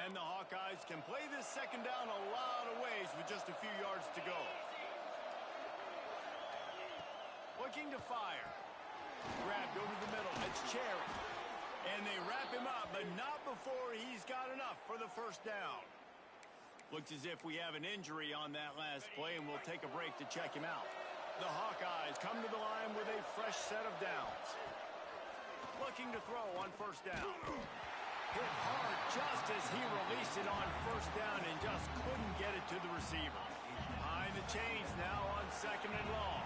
[SPEAKER 1] And the Hawkeyes can play this second down a lot of ways with just a few yards to go. Looking to fire. Grabbed over the middle. It's Cherry. And they wrap him up, but not before he's got enough for the first down. Looks as if we have an injury on that last play, and we'll take a break to check him out. The Hawkeyes come to the line with a fresh set of downs. Looking to throw on first down. Hit hard just as he released it on first down and just couldn't get it to the receiver. Behind the chains now on second and long.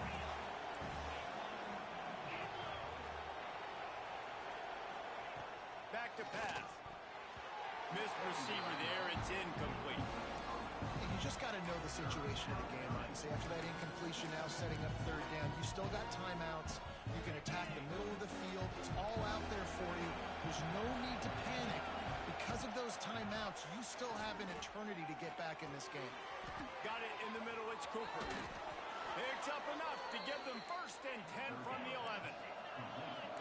[SPEAKER 1] Back to pass. Missed receiver there. It's incomplete.
[SPEAKER 2] And you just got to know the situation of the game, obviously. After that incompletion, now setting up third down. You still got timeouts. You can attack the middle of the field. It's all out there for you. There's no need to panic. Because of those timeouts, you still have an eternity to get back in this game.
[SPEAKER 1] Got it in the middle. It's Cooper. Picks up enough to give them first and 10 from the 11.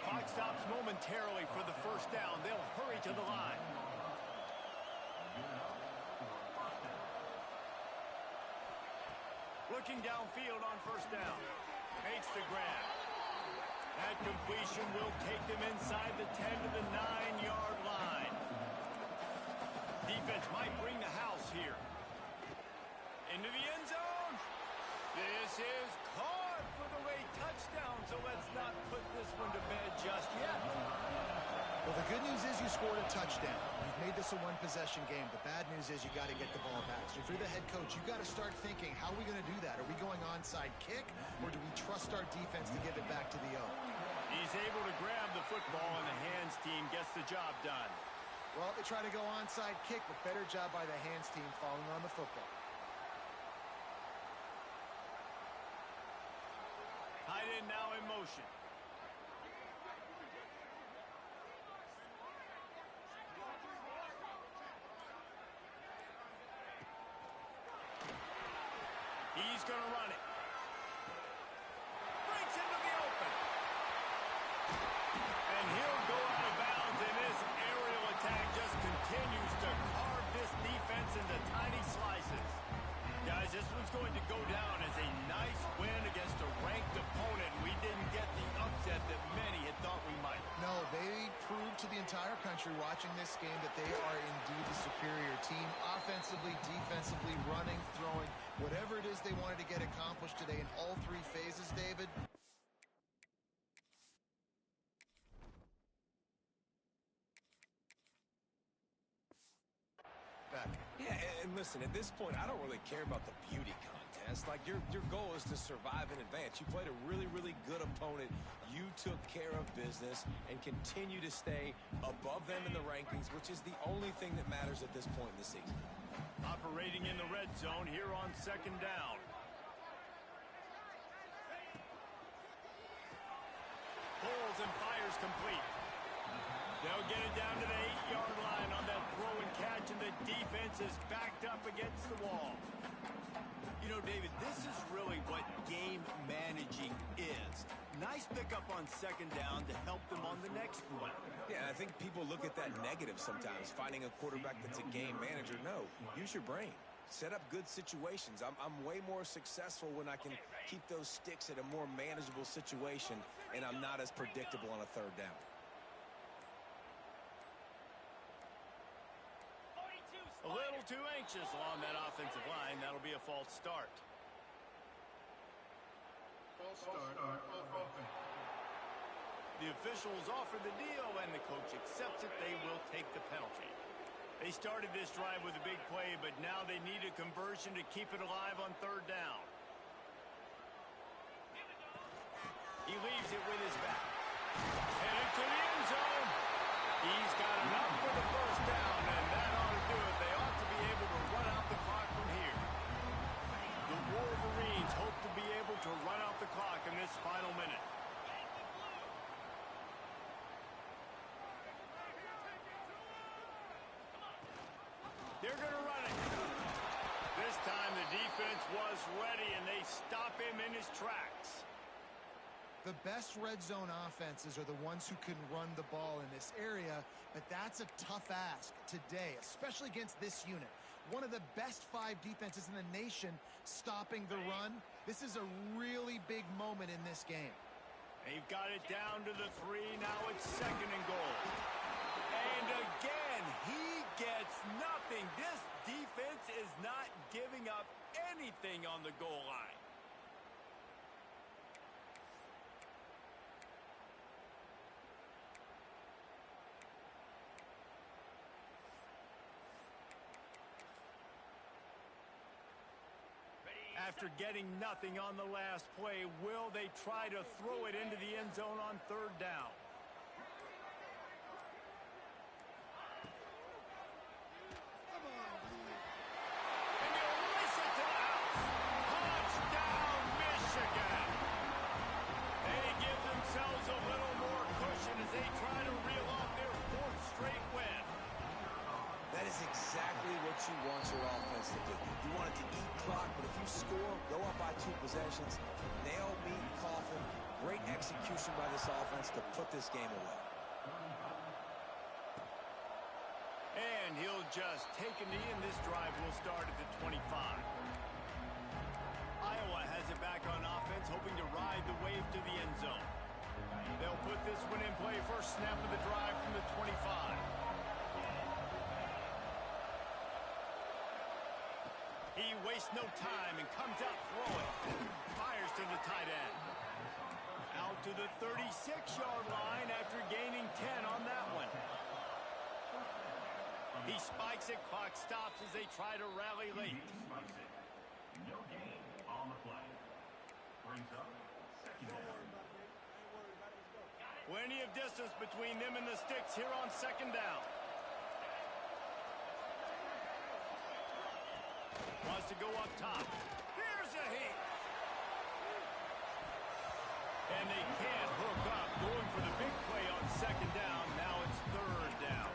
[SPEAKER 1] Clock stops momentarily for the first down. They'll hurry to the line. Looking downfield on first down. Makes the grab. That completion will take them inside the 10 to the 9-yard line. Defense might bring the house here. Into the end zone. This is caught for the late touchdown, so let's not put this one to bed just yet.
[SPEAKER 2] Well, the good news is you scored a touchdown. You've made this a one-possession game. The bad news is you got to get the ball back. So if you're the head coach, you got to start thinking, how are we going to do that? Are we going onside kick, or do we trust our defense to give it back to the O?
[SPEAKER 1] He's able to grab the football, and the hands team gets the job done.
[SPEAKER 2] Well, they try to go onside kick, but better job by the hands team falling on the football.
[SPEAKER 1] Tight end now in motion. He's going to run it. Breaks into the open. And he'll go out of bounds, and this aerial attack just continues to carve this defense into tiny slices. Guys, this one's going to go down as a nice win against a ranked opponent. We didn't get the upset that many had thought we might.
[SPEAKER 2] No, they proved to the entire country watching this game that they are indeed the superior team. Offensively, defensively, running, throwing, whatever it is they wanted to get accomplished today in all three phases, David. Back.
[SPEAKER 3] Yeah, and listen, at this point, I don't really care about the beauty contest. Like, your goal is to survive and advance. You played a really, really good opponent. You took care of business and continue to stay above them in the rankings, which is the only thing that matters at this point in the season.
[SPEAKER 1] Operating in the red zone here on second down. Pulls and fires complete. They'll get it down to the 8-yard line on that throw and catch, and the defense is backed up against the wall. You know, David, this is really what game managing is. Nice pickup on second down to help them on the next one.
[SPEAKER 3] Yeah, I think people look at that negative sometimes, finding a quarterback that's a game manager. No, use your brain. Set up good situations. I'm way more successful when I can keep those sticks at a more manageable situation, and I'm not as predictable on a third down.
[SPEAKER 1] A little too anxious along that offensive line. That'll be a false start.
[SPEAKER 5] False start on offense.
[SPEAKER 1] The officials offer the deal, and the coach accepts it. They will take the penalty. They started this drive with a big play, but now they need a conversion to keep it alive on third down. He leaves it with his back. Headed to the end zone. He's got enough for the first down, and that ought to do it. They ought to be able to run out the clock from here. The Wolverines hope to be able to run out the clock in this final minute. They're going to run it. This time the defense was ready, and they stop him in his tracks.
[SPEAKER 2] The best red zone offenses are the ones who can run the ball in this area, but that's a tough ask today, especially against this unit. One of the best 5 defenses in the nation stopping the run. This is a really big moment in this game.
[SPEAKER 1] They've got it down to the 3. Now it's 2nd and goal. And again, he gets nothing. This defense is not giving up anything on the goal line. After getting nothing on the last play, will they try to throw it into the end zone on 3rd down? And you race it to the house. Touchdown, Michigan. They give themselves a little more cushion as they try to reel off their 4th straight win.
[SPEAKER 3] That is exactly what you want your offense to do. You want it to eat clock, but if you score, go up by 2 possessions, nail, meet, coffin. Great execution by this offense to put this game away.
[SPEAKER 1] And he'll just take a knee, and this drive will start at the 25. Iowa has it back on offense, hoping to ride the wave to the end zone. They'll put this one in play. First snap of the drive from the 25. He wastes no time and comes out throwing. Fires to the tight end. Out to the 36-yard line after gaining 10 on that one. He spikes it. Clock stops as they try to rally late.
[SPEAKER 6] No gain on the play. Brings up 2nd down.
[SPEAKER 1] Plenty of distance between them and the sticks here on 2nd down. Wants to go up top. Here's a heat. And they can't hook up. Going for the big play on 2nd down. Now it's 3rd down.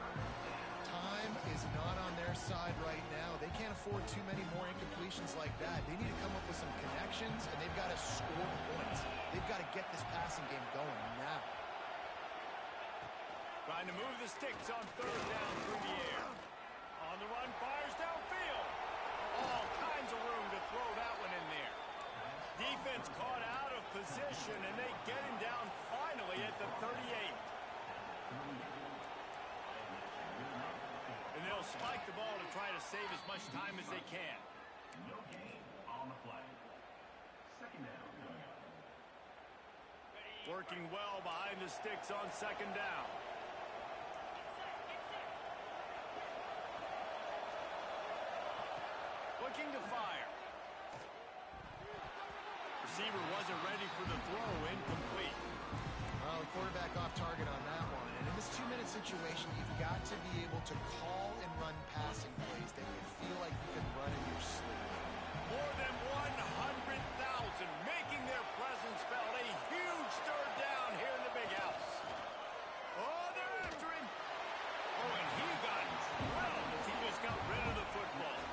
[SPEAKER 2] Time is not on their side right now. They can't afford too many more incompletions like that. They need to come up with some connections, and they've got to score points. They've got to get this passing game going now.
[SPEAKER 1] Trying to move the sticks on 3rd down through the air. On the run, fires downfield. All kinds of room to throw that one in there. Defense caught out of position, and they get him down finally at the 38. And they'll spike the ball to try to save as much time as they can.
[SPEAKER 6] No gain on the play. 2nd down.
[SPEAKER 1] Working well behind the sticks on 2nd down. Looking to fire. Receiver wasn't ready for the throw. Incomplete.
[SPEAKER 2] Well, the quarterback off target on that one. And in this 2-minute situation, you've got to be able to call and run passing plays that you feel like you can run in your sleep.
[SPEAKER 1] More than 100,000 making their presence felt. A huge 3rd down here in the big house. Oh, they're after him. Oh, and he got drilled as he just got rid of the football.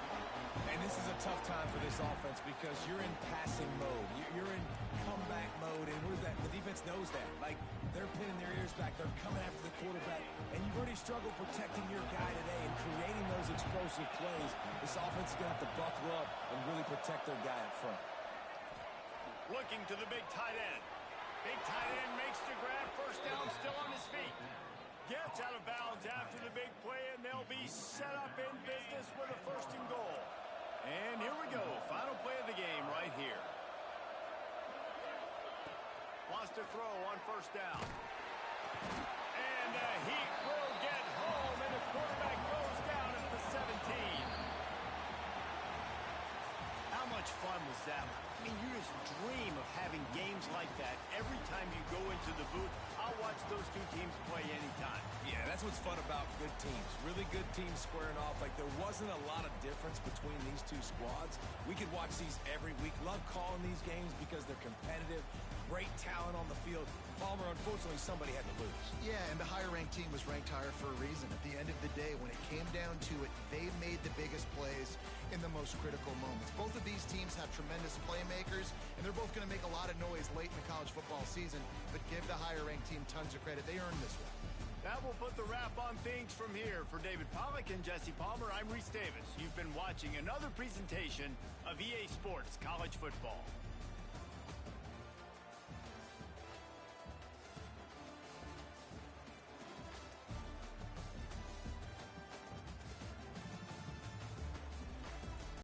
[SPEAKER 3] And this is a tough time for this offense because you're in passing mode. You're in comeback mode, and the defense knows that. Like, they're pinning their ears back. They're coming after the quarterback, and you've already struggled protecting your guy today and creating those explosive plays. This offense is going to have to buckle up and really protect their guy up front.
[SPEAKER 1] Looking to the big tight end. Big tight end makes the grab. First down, still on his feet. Gets out of bounds after the big play, and they'll be set up in business with a 1st and goal. And here we go. Final play of the game right here. Wants to throw on 1st down. And the Heat will get home, and the quarterback goes down at the 17. How much fun was that? I mean, you just dream of having games like that every time you go into the booth. I'll watch those 2 teams play anytime.
[SPEAKER 3] Yeah, that's what's fun about good teams. Really good teams squaring off. Like, there wasn't a lot of difference between these 2 squads. We could watch these every week. Love calling these games because they're competitive. Great talent on the field. Palmer, unfortunately, somebody had to lose.
[SPEAKER 2] Yeah, and the higher-ranked team was ranked higher for a reason. At the end of the day, when it came down to it, they made the biggest plays in the most critical moments. Both of these teams have tremendous playmakers, and they're both going to make a lot of noise late in the college football season, but give the higher-ranked team tons of credit. They earned this one.
[SPEAKER 1] That will put the wrap on things from here. For David Pollack and Jesse Palmer, I'm Reese Davis. You've been watching another presentation of EA Sports College Football.